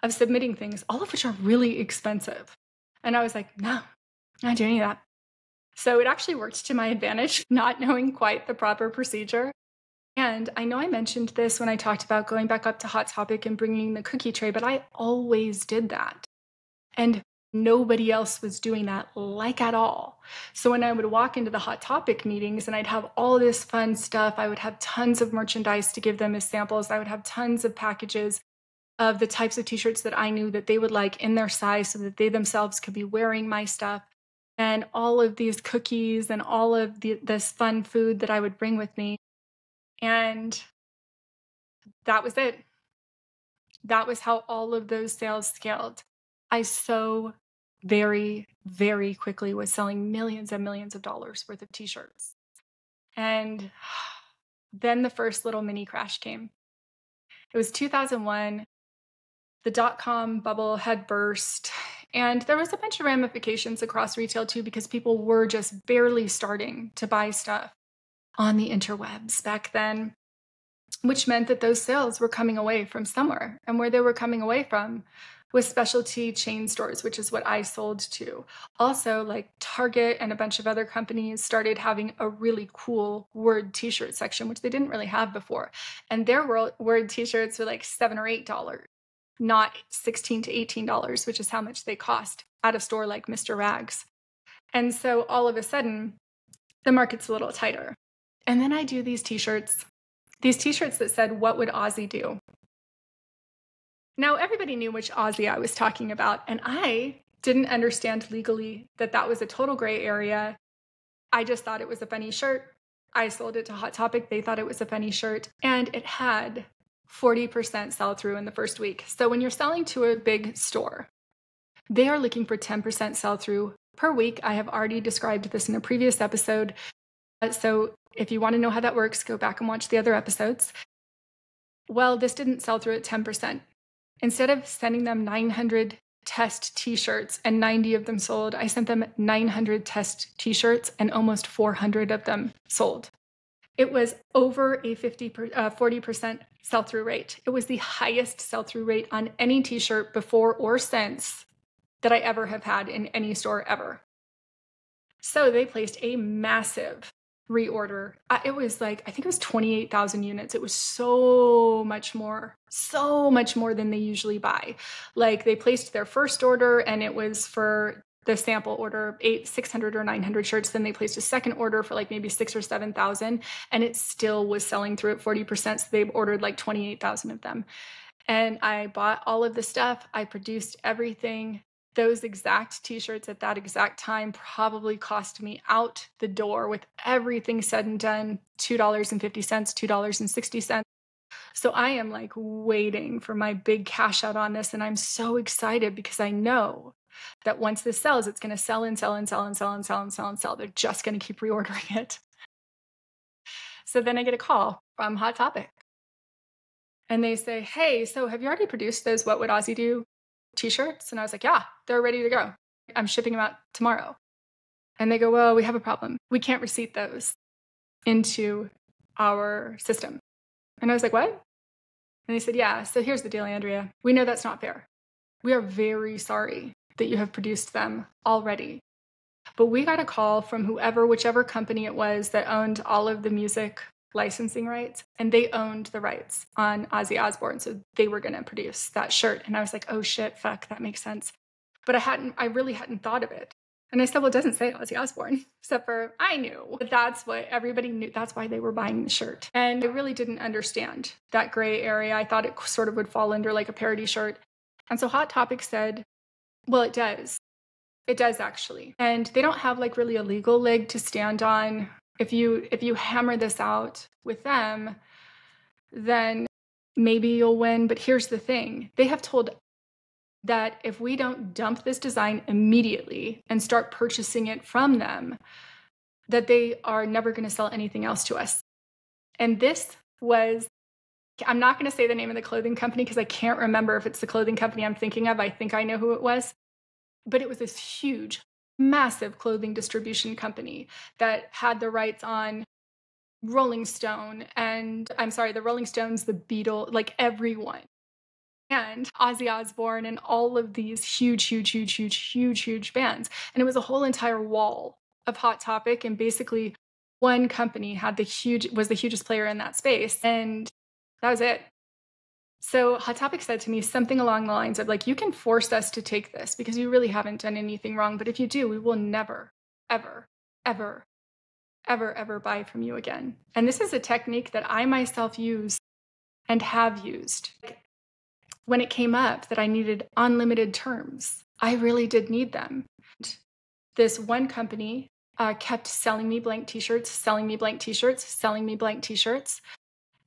of submitting things, all of which are really expensive. And I was like, no, not doing any of that. So it actually worked to my advantage, not knowing quite the proper procedure. And I know I mentioned this when I talked about going back up to Hot Topic and bringing the cookie tray, but I always did that. And nobody else was doing that like at all. So when I would walk into the Hot Topic meetings and I'd have all this fun stuff, I would have tons of merchandise to give them as samples. I would have tons of packages of the types of t-shirts that I knew that they would like in their size so that they themselves could be wearing my stuff. And all of these cookies and all of this fun food that I would bring with me. And that was it. That was how all of those sales scaled. I so very, very quickly was selling millions and millions of dollars worth of t-shirts. And then the first little mini crash came. It was 2001. The dot-com bubble had burst, and there was a bunch of ramifications across retail too, because people were just barely starting to buy stuff on the interwebs back then, which meant that those sales were coming away from somewhere. And where they were coming away from was specialty chain stores, which is what I sold to. Also, like Target and a bunch of other companies started having a really cool word t-shirt section, which they didn't really have before. And their word t-shirts were like $7 or $8, not $16 to $18, which is how much they cost at a store like Mr. Rags. And so all of a sudden, the market's a little tighter. And then I do these t-shirts that said, "What would Ozzy do?" Now, everybody knew which Ozzy I was talking about, and I didn't understand legally that that was a total gray area. I just thought it was a funny shirt. I sold it to Hot Topic. They thought it was a funny shirt, and it had 40% sell through in the first week. So when you're selling to a big store, they are looking for 10% sell through per week. I have already described this in a previous episode. So if you want to know how that works, go back and watch the other episodes. Well, this didn't sell through at 10%. Instead of sending them 900 test t-shirts and 90 of them sold, I sent them 900 test t-shirts and almost 400 of them sold. It was over a 40% sell-through rate. It was the highest sell-through rate on any t-shirt before or since that I ever have had in any store ever. So they placed a massive reorder. It was like, I think it was 28,000 units. It was so much more than they usually buy. Like they placed their first order and it was for the sample order, 600 or 900 shirts. Then they placed a second order for like maybe 6,000 or 7,000, and it still was selling through at 40%. So they've ordered like 28,000 of them. And I bought all of the stuff. I produced everything. Those exact t-shirts at that exact time probably cost me out the door with everything said and done, $2.50, $2.60. So I am like waiting for my big cash out on this. And I'm so excited because I know that once this sells, it's going to sell and sell and sell and sell and sell and sell and sell. They're just going to keep reordering it. So then I get a call from Hot Topic. And they say, "Hey, so have you already produced those What Would Ozzy Do t-shirts?" And I was like, "Yeah, they're ready to go. I'm shipping them out tomorrow." And they go, "Well, we have a problem. We can't receipt those into our system." And I was like, "What?" And they said, "Yeah, so here's the deal, Andrea. We know that's not fair. We are very sorry that you have produced them already. But we got a call from whichever company it was that owned all of the music licensing rights, and they owned the rights on Ozzy Osbourne. So they were going to produce that shirt." And I was like, "Oh shit, fuck, that makes sense." But I really hadn't thought of it. And I said, "Well, it doesn't say Ozzy Osbourne," except for I knew that that's what everybody knew. That's why they were buying the shirt. And I really didn't understand that gray area. I thought it sort of would fall under like a parody shirt. And so Hot Topic said, "Well, it does. It does actually. And they don't have like really a legal leg to stand on. If you hammer this out with them, then maybe you'll win. But here's the thing. They have told that if we don't dump this design immediately and start purchasing it from them, that they are never going to sell anything else to us." And this was, I'm not going to say the name of the clothing company because I can't remember if it's the clothing company I'm thinking of. I think I know who it was. But it was this huge, massive clothing distribution company that had the rights on Rolling Stone and, I'm sorry, the Rolling Stones, the Beatles, like everyone. And Ozzy Osbourne and all of these huge bands. And it was a whole entire wall of Hot Topic. And basically one company was the hugest player in that space, and that was it. So Hot Topic said to me something along the lines of like, you can force us to take this because you really haven't done anything wrong. But if you do, we will never, ever, ever, ever, ever buy from you again. And this is a technique that I myself use and have used. When it came up that I needed unlimited terms, I really did need them. This one company kept selling me blank t-shirts, selling me blank t-shirts, selling me blank t-shirts.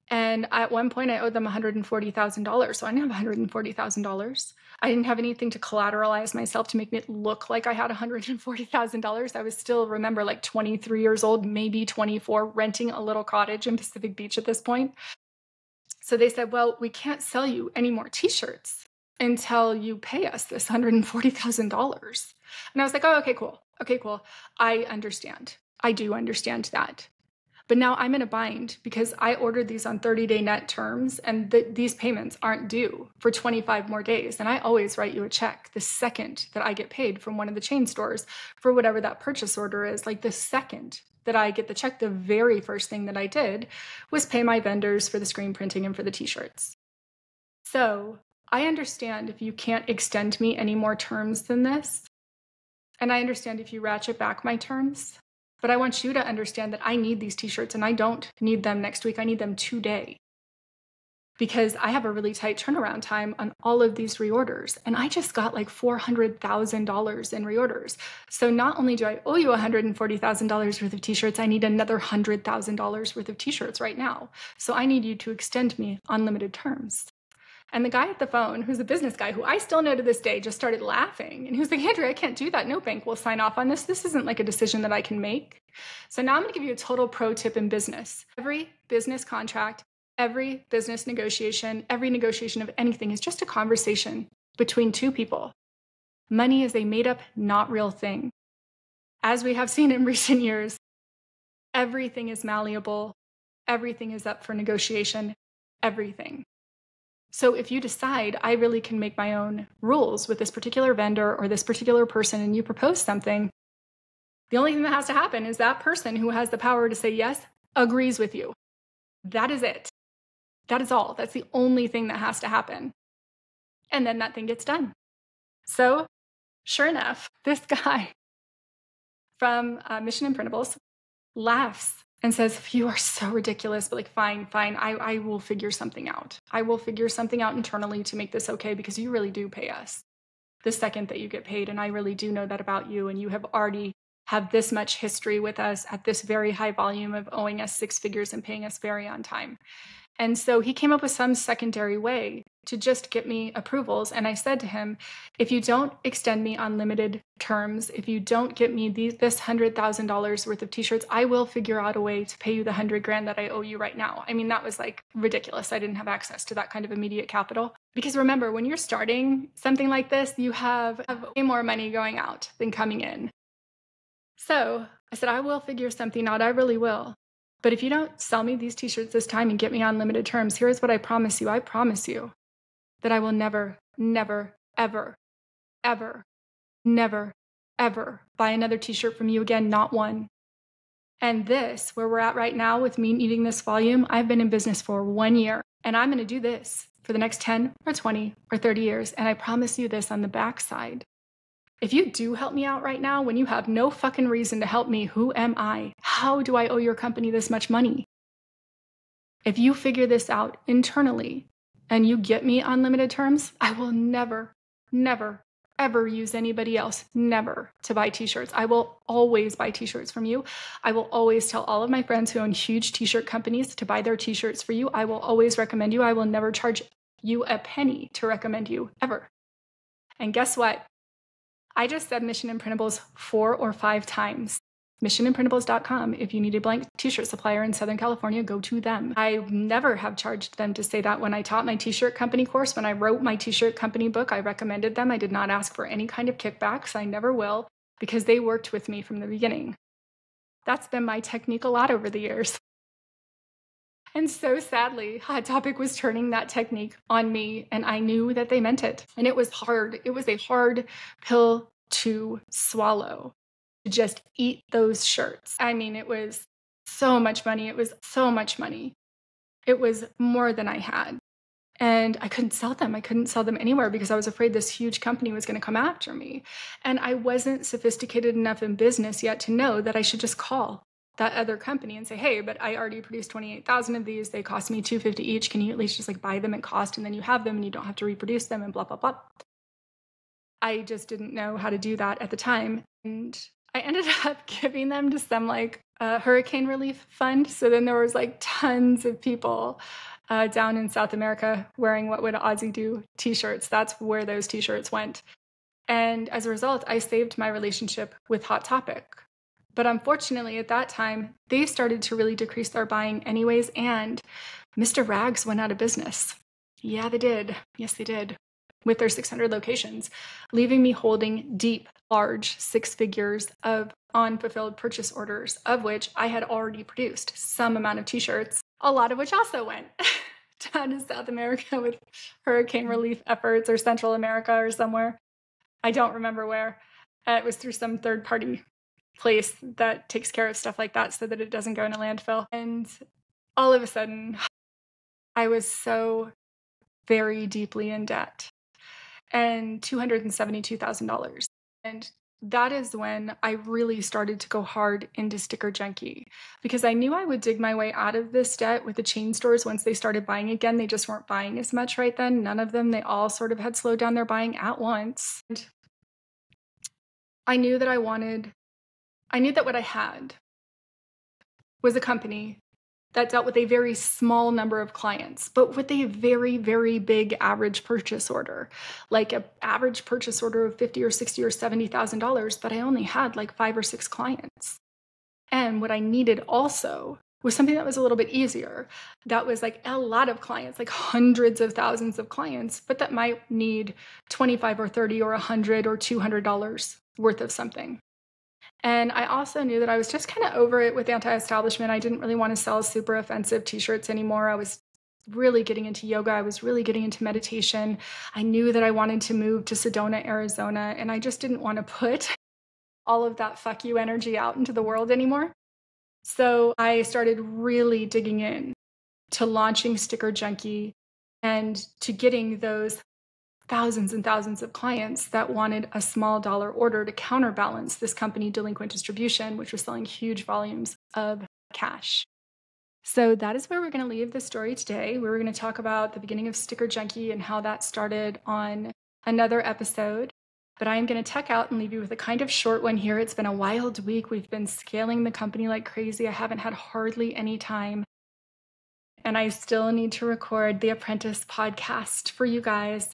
And at one point, I owed them $140,000. So I didn't have $140,000. I didn't have anything to collateralize myself to make it look like I had $140,000. I was still, remember, like 23 years old, maybe 24, renting a little cottage in Pacific Beach at this point. So they said, well, we can't sell you any more t-shirts until you pay us this $140,000. And I was like, oh, okay, cool. Okay, cool. I understand. I do understand that. But now I'm in a bind because I ordered these on 30-day net terms, and these payments aren't due for 25 more days. And I always write you a check the second that I get paid from one of the chain stores for whatever that purchase order is. Like the second that I get the check, the very first thing that I did was pay my vendors for the screen printing and for the t-shirts. So I understand if you can't extend me any more terms than this. And I understand if you ratchet back my terms. But I want you to understand that I need these t-shirts, and I don't need them next week. I need them today because I have a really tight turnaround time on all of these reorders. And I just got like $400,000 in reorders. So not only do I owe you $140,000 worth of t-shirts, I need another $100,000 worth of t-shirts right now. So I need you to extend me unlimited terms. And the guy at the phone, who's a business guy, who I still know to this day, just started laughing. And he was like, Andrea, I can't do that. No bank will sign off on this. This isn't like a decision that I can make. So now I'm going to give you a total pro tip in business. Every business contract, every business negotiation, every negotiation of anything is just a conversation between two people. Money is a made-up, not real thing. As we have seen in recent years, everything is malleable. Everything is up for negotiation. Everything. So if you decide I really can make my own rules with this particular vendor or this particular person and you propose something, the only thing that has to happen is that person who has the power to say yes agrees with you. That is it. That is all. That's the only thing that has to happen. And then that thing gets done. So sure enough, this guy from Mission Imprintables laughs and says, you are so ridiculous, but like, fine, I will figure something out. I will figure something out internally to make this okay because you really do pay us the second that you get paid. And I really do know that about you. And you have already have this much history with us at this very high volume of owing us six figures and paying us very on time. And so he came up with some secondary way to just get me approvals. And I said to him, if you don't extend me on limited terms, if you don't get me this $100,000 worth of t-shirts, I will figure out a way to pay you the $100,000 that I owe you right now. I mean, that was like ridiculous. I didn't have access to that kind of immediate capital. Because remember, when you're starting something like this, you have way more money going out than coming in. So I said, I will figure something out. I really will. But if you don't sell me these t-shirts this time and get me on limited terms, here's what I promise you. I promise you that I will never, never, ever, ever, never, ever buy another t-shirt from you again, not one. And this, where we're at right now with me needing this volume, I've been in business for 1 year, and I'm going to do this for the next 10 or 20 or 30 years. And I promise you this on the backside. If you do help me out right now, when you have no fucking reason to help me, who am I? How do I owe your company this much money? If you figure this out internally and you get me on limited terms, I will never, never, ever use anybody else, never, to buy t-shirts. I will always buy t-shirts from you. I will always tell all of my friends who own huge t-shirt companies to buy their t-shirts for you. I will always recommend you. I will never charge you a penny to recommend you, ever. And guess what? I just said Mission Imprintables 4 or 5 times. MissionImprintables.com. If you need a blank t-shirt supplier in Southern California, go to them. I never have charged them to say that. When I taught my t-shirt company course, when I wrote my t-shirt company book, I recommended them. I did not ask for any kind of kickbacks. I never will, because they worked with me from the beginning. That's been my technique a lot over the years. And so sadly, Hot Topic was turning that technique on me, and I knew that they meant it. And it was hard. It was a hard pill to swallow, to just eat those shirts. I mean, it was so much money. It was so much money. It was more than I had. And I couldn't sell them. I couldn't sell them anywhere because I was afraid this huge company was going to come after me. And I wasn't sophisticated enough in business yet to know that I should just call that other company and say, hey, but I already produced 28,000 of these. They cost me $250 each. Can you at least just like buy them at cost and then you have them and you don't have to reproduce them and blah, blah, blah. I just didn't know how to do that at the time. And I ended up giving them to some like hurricane relief fund. So then there was like tons of people down in South America wearing What Would Ozzy Do t-shirts. That's where those t-shirts went. And as a result, I saved my relationship with Hot Topic. But unfortunately, at that time, they started to really decrease their buying anyways, and Mr. Rags went out of business. Yeah, they did. Yes, they did. With their 600 locations, leaving me holding deep, large six figures of unfulfilled purchase orders, of which I had already produced some amount of t-shirts, a lot of which also went down to South America with hurricane relief efforts, or Central America or somewhere. I don't remember where. It was through some third-party place that takes care of stuff like that so that it doesn't go in a landfill. And all of a sudden, I was so very deeply in debt, and $272,000. And that is when I really started to go hard into Sticker Junkie, because I knew I would dig my way out of this debt with the chain stores once they started buying again. They just weren't buying as much right then. None of them. They all sort of had slowed down their buying at once. And I knew that what I had was a company that dealt with a very small number of clients, but with a very, very big average purchase order, like an average purchase order of $50 or $60 or $70,000, but I only had like 5 or 6 clients. And what I needed also was something that was a little bit easier. That was like a lot of clients, like hundreds of thousands of clients, but that might need $25 or $30 or $100 or $200 worth of something. And I also knew that I was just kind of over it with anti-establishment. I didn't really want to sell super offensive t-shirts anymore. I was really getting into yoga. I was really getting into meditation. I knew that I wanted to move to Sedona, Arizona, and I just didn't want to put all of that fuck you energy out into the world anymore. So I started really digging in to launching Sticker Junkie and to getting those thousands and thousands of clients that wanted a small dollar order to counterbalance this company, Delinquent Distribution, which was selling huge volumes of cash. So that is where we're going to leave the story today. We're going to talk about the beginning of Sticker Junkie and how that started on another episode. But I am going to tuck out and leave you with a kind of short one here. It's been a wild week. We've been scaling the company like crazy. I haven't had hardly any time. And I still need to record the Apprentice podcast for you guys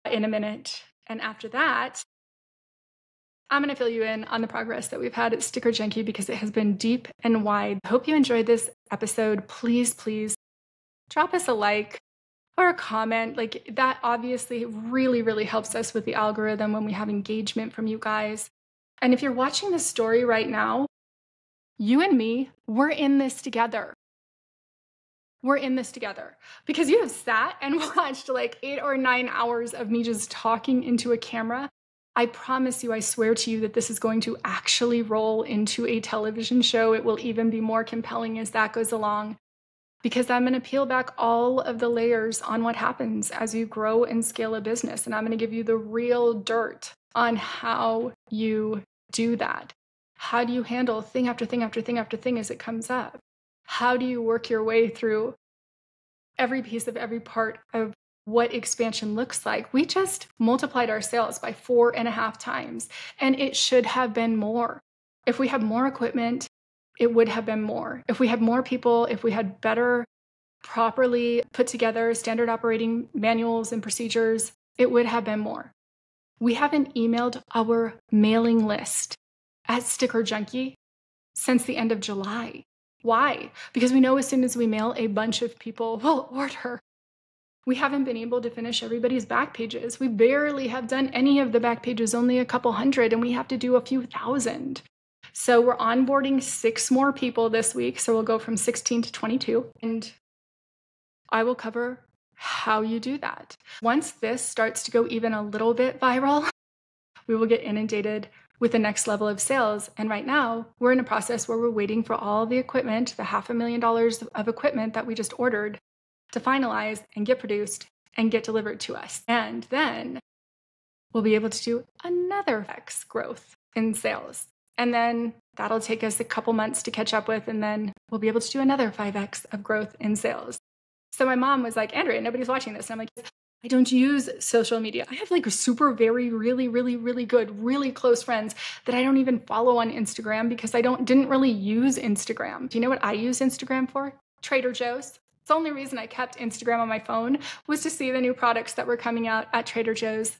in a minute. And after that, I'm going to fill you in on the progress that we've had at Sticker Junkie, because it has been deep and wide. I hope you enjoyed this episode. Please, please drop us a like or a comment. Like, that obviously really, really helps us with the algorithm when we have engagement from you guys. And if you're watching this story right now, you and me, we're in this together. We're in this together, because you have sat and watched like 8 or 9 hours of me just talking into a camera. I promise you, I swear to you, that this is going to actually roll into a television show. It will even be more compelling as that goes along, because I'm going to peel back all of the layers on what happens as you grow and scale a business. And I'm going to give you the real dirt on how you do that. How do you handle thing after thing after thing after thing as it comes up? How do you work your way through every piece of every part of what expansion looks like? We just multiplied our sales by 4.5 times, and it should have been more. If we had more equipment, it would have been more. If we had more people, if we had better, properly put together standard operating manuals and procedures, it would have been more. We haven't emailed our mailing list at Sticker Junkie since the end of July. Why? Because we know as soon as we mail, a bunch of people will order. We haven't been able to finish everybody's back pages. We barely have done any of the back pages, only a couple hundred, and we have to do a few thousand. So we're onboarding 6 more people this week. So we'll go from 16 to 22. And I will cover how you do that. Once this starts to go even a little bit viral, we will get inundated with the next level of sales. And right now, we're in a process where we're waiting for all the equipment, the $500,000 of equipment that we just ordered, to finalize and get produced and get delivered to us. And then we'll be able to do another X growth in sales. And then that'll take us a couple months to catch up with, and then we'll be able to do another 5X of growth in sales. So my mom was like, Andrea, nobody's watching this. And I'm like, I don't use social media. I have like super, very, really, really, really good, really close friends that I don't even follow on Instagram because I didn't really use Instagram. Do you know what I use Instagram for? Trader Joe's. The only reason I kept Instagram on my phone was to see the new products that were coming out at Trader Joe's.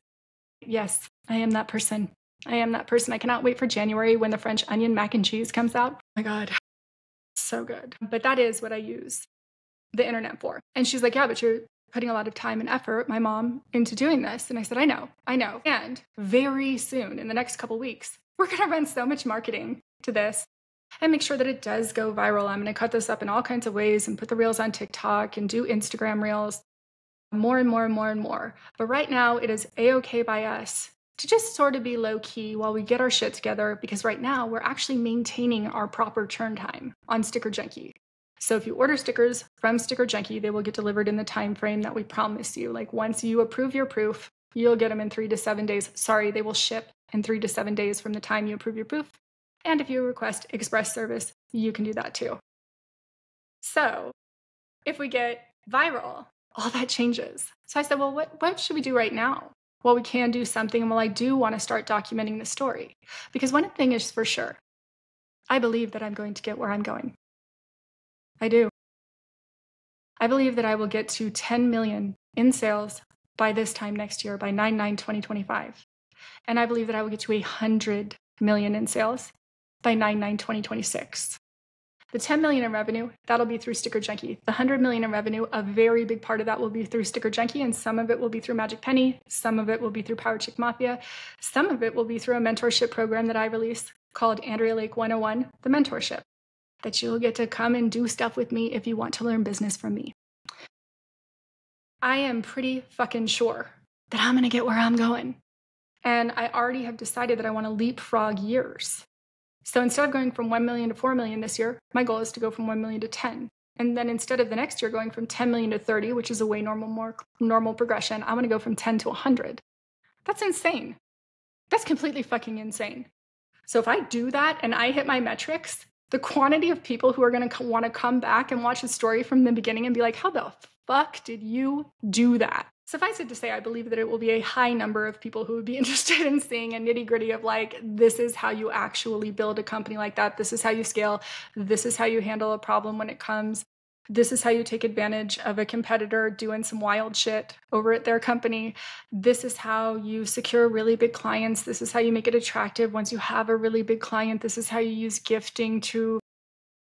Yes, I am that person. I am that person. I cannot wait for January when the French onion mac and cheese comes out. Oh my God, so good. But that is what I use the internet for. And she's like, yeah, but you're putting a lot of time and effort, my mom, into doing this. And I said, I know. And very soon, in the next couple weeks, we're going to run so much marketing to this and make sure that it does go viral. I'm going to cut this up in all kinds of ways and put the reels on TikTok and do Instagram reels more and more and more and more. But right now, it is A-okay by us to just sort of be low key while we get our shit together, because right now we're actually maintaining our proper turn time on Sticker Junkie. So if you order stickers from Sticker Junkie, they will get delivered in the time frame that we promise you. Like once you approve your proof, you'll get them in 3 to 7 days. Sorry, they will ship in 3 to 7 days from the time you approve your proof. And if you request express service, you can do that too. So if we get viral, all that changes. So I said, well, what should we do right now? Well, we can do something. And well, I do want to start documenting the story. Because one thing is for sure, I believe that I'm going to get where I'm going. I do. I believe that I will get to 10 million in sales by this time next year, by 9/9/2025. And I believe that I will get to 100 million in sales by 9/9/2026. The 10 million in revenue, that'll be through Sticker Junkie. The 100 million in revenue, a very big part of that will be through Sticker Junkie, and some of it will be through Magic Penny, some of it will be through Power Chick Mafia, some of it will be through a mentorship program that I release called Andrea Lake 101, the mentorship, that you'll get to come and do stuff with me if you want to learn business from me. I am pretty fucking sure that I'm going to get where I'm going. And I already have decided that I want to leapfrog years. So instead of going from 1 million to 4 million this year, my goal is to go from 1 million to 10. And then instead of the next year going from 10 million to 30, which is a way more normal progression, I'm going to go from 10 to 100. That's insane. That's completely fucking insane. So if I do that and I hit my metrics, the quantity of people who are going to want to come back and watch the story from the beginning and be like, how the fuck did you do that? Suffice it to say, I believe that it will be a high number of people who would be interested in seeing a nitty gritty of like, this is how you actually build a company like that. This is how you scale. This is how you handle a problem when it comes. This is how you take advantage of a competitor doing some wild shit over at their company. This is how you secure really big clients. This is how you make it attractive once you have a really big client. This is how you use gifting to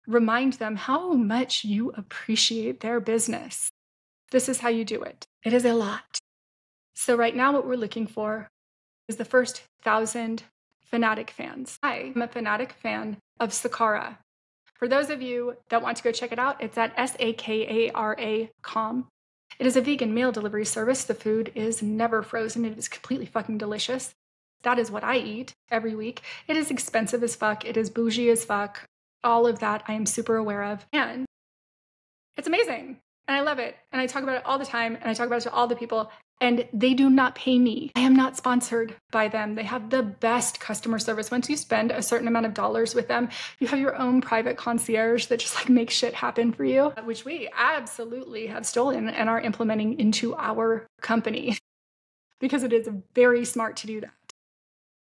remind them how much you appreciate their business. This is how you do it. It is a lot. So right now what we're looking for is the first 1,000 Fanatic fans. I am a Fanatic fan of Sakara. For those of you that want to go check it out, it's at sakara.com. It is a vegan meal delivery service. The food is never frozen. It is completely fucking delicious. That is what I eat every week. It is expensive as fuck. It is bougie as fuck. All of that I am super aware of. And it's amazing. And I love it. And I talk about it all the time. And I talk about it to all the people. And they do not pay me. I am not sponsored by them. They have the best customer service. Once you spend a certain amount of dollars with them, you have your own private concierge that just like makes shit happen for you, which we absolutely have stolen and are implementing into our company because it is very smart to do that.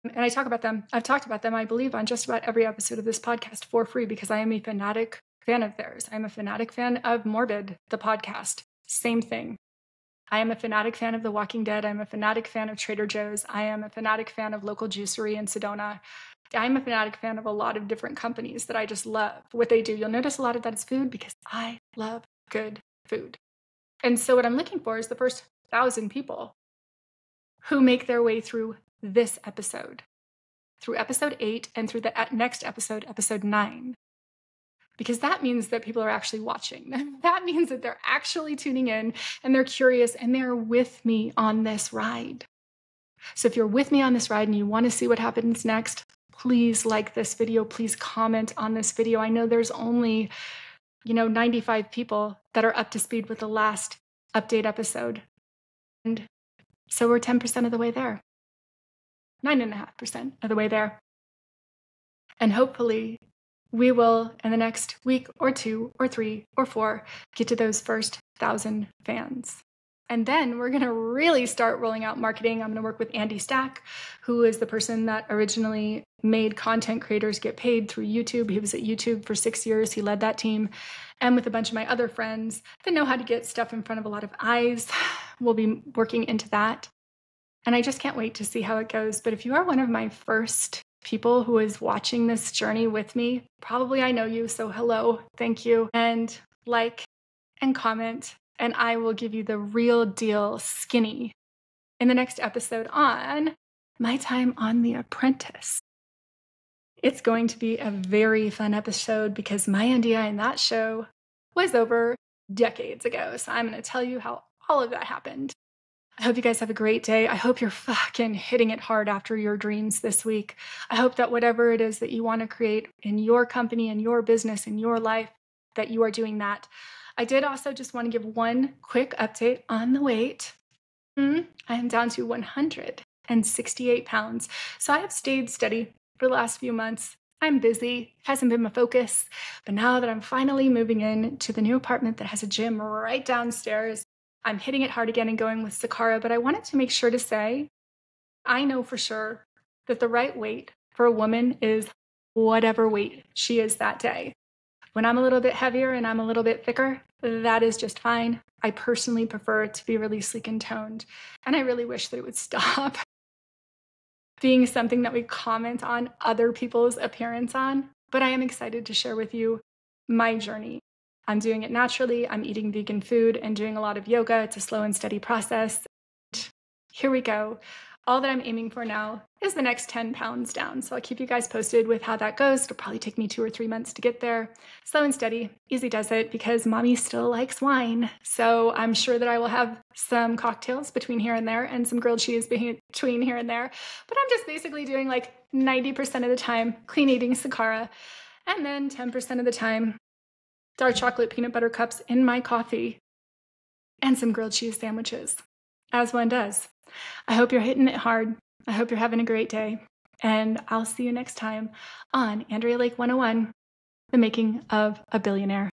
And I talk about them. I've talked about them, I believe, on just about every episode of this podcast for free because I am a fanatic fan of theirs. I'm a fanatic fan of Morbid, the podcast. Same thing. I am a fanatic fan of The Walking Dead. I'm a fanatic fan of Trader Joe's. I am a fanatic fan of local juicery in Sedona. I'm a fanatic fan of a lot of different companies that I just love what they do. You'll notice a lot of that is food because I love good food. And so what I'm looking for is the first 1,000 people who make their way through this episode, through episode 8 and through the next episode, episode 9. Because that means that people are actually watching. That means that they're actually tuning in and they're curious and they're with me on this ride. So if you're with me on this ride and you want to see what happens next, please like this video. Please comment on this video. I know there's only, 95 people that are up to speed with the last update episode. And so we're 10% of the way there, 9.5% of the way there. And hopefully we will, in the next week or 2 or 3 or 4, get to those first 1,000 fans. And then we're going to really start rolling out marketing. I'm going to work with Andy Stack, who is the person that originally made content creators get paid through YouTube. He was at YouTube for 6 years. He led that team. And with a bunch of my other friends that know how to get stuff in front of a lot of eyes, we'll be working into that. And I just can't wait to see how it goes. But if you are one of my first people who is watching this journey with me, probably I know you. So hello, thank you. And like and comment, and I will give you the real deal skinny in the next episode on my time on The Apprentice. It's going to be a very fun episode because my NDI in that show was over decades ago. So I'm going to tell you how all of that happened. I hope you guys have a great day. I hope you're fucking hitting it hard after your dreams this week. I hope that whatever it is that you want to create in your company, in your business, in your life, that you are doing that. I did also just want to give one quick update on the weight. I am down to 168 pounds. So I have stayed steady for the last few months. I'm busy, hasn't been my focus. But now that I'm finally moving in to the new apartment that has a gym right downstairs, I'm hitting it hard again and going with Sakara. But I wanted to make sure to say, I know for sure that the right weight for a woman is whatever weight she is that day. When I'm a little bit heavier and I'm a little bit thicker, that is just fine. I personally prefer to be really sleek and toned. And I really wish that it would stop being something that we comment on other people's appearance on. But I am excited to share with you my journey. I'm doing it naturally. I'm eating vegan food and doing a lot of yoga. It's a slow and steady process. Here we go. All that I'm aiming for now is the next 10 pounds down. So I'll keep you guys posted with how that goes. It'll probably take me 2 or 3 months to get there. Slow and steady, easy does it, because mommy still likes wine. So I'm sure that I will have some cocktails between here and there and some grilled cheese between here and there. But I'm just basically doing like 90% of the time clean eating Sakara. And then 10% of the time dark chocolate peanut butter cups in my coffee and some grilled cheese sandwiches, as one does. I hope you're hitting it hard. I hope you're having a great day. And I'll see you next time on Andrea Lake 101, The Making of a Billionaire.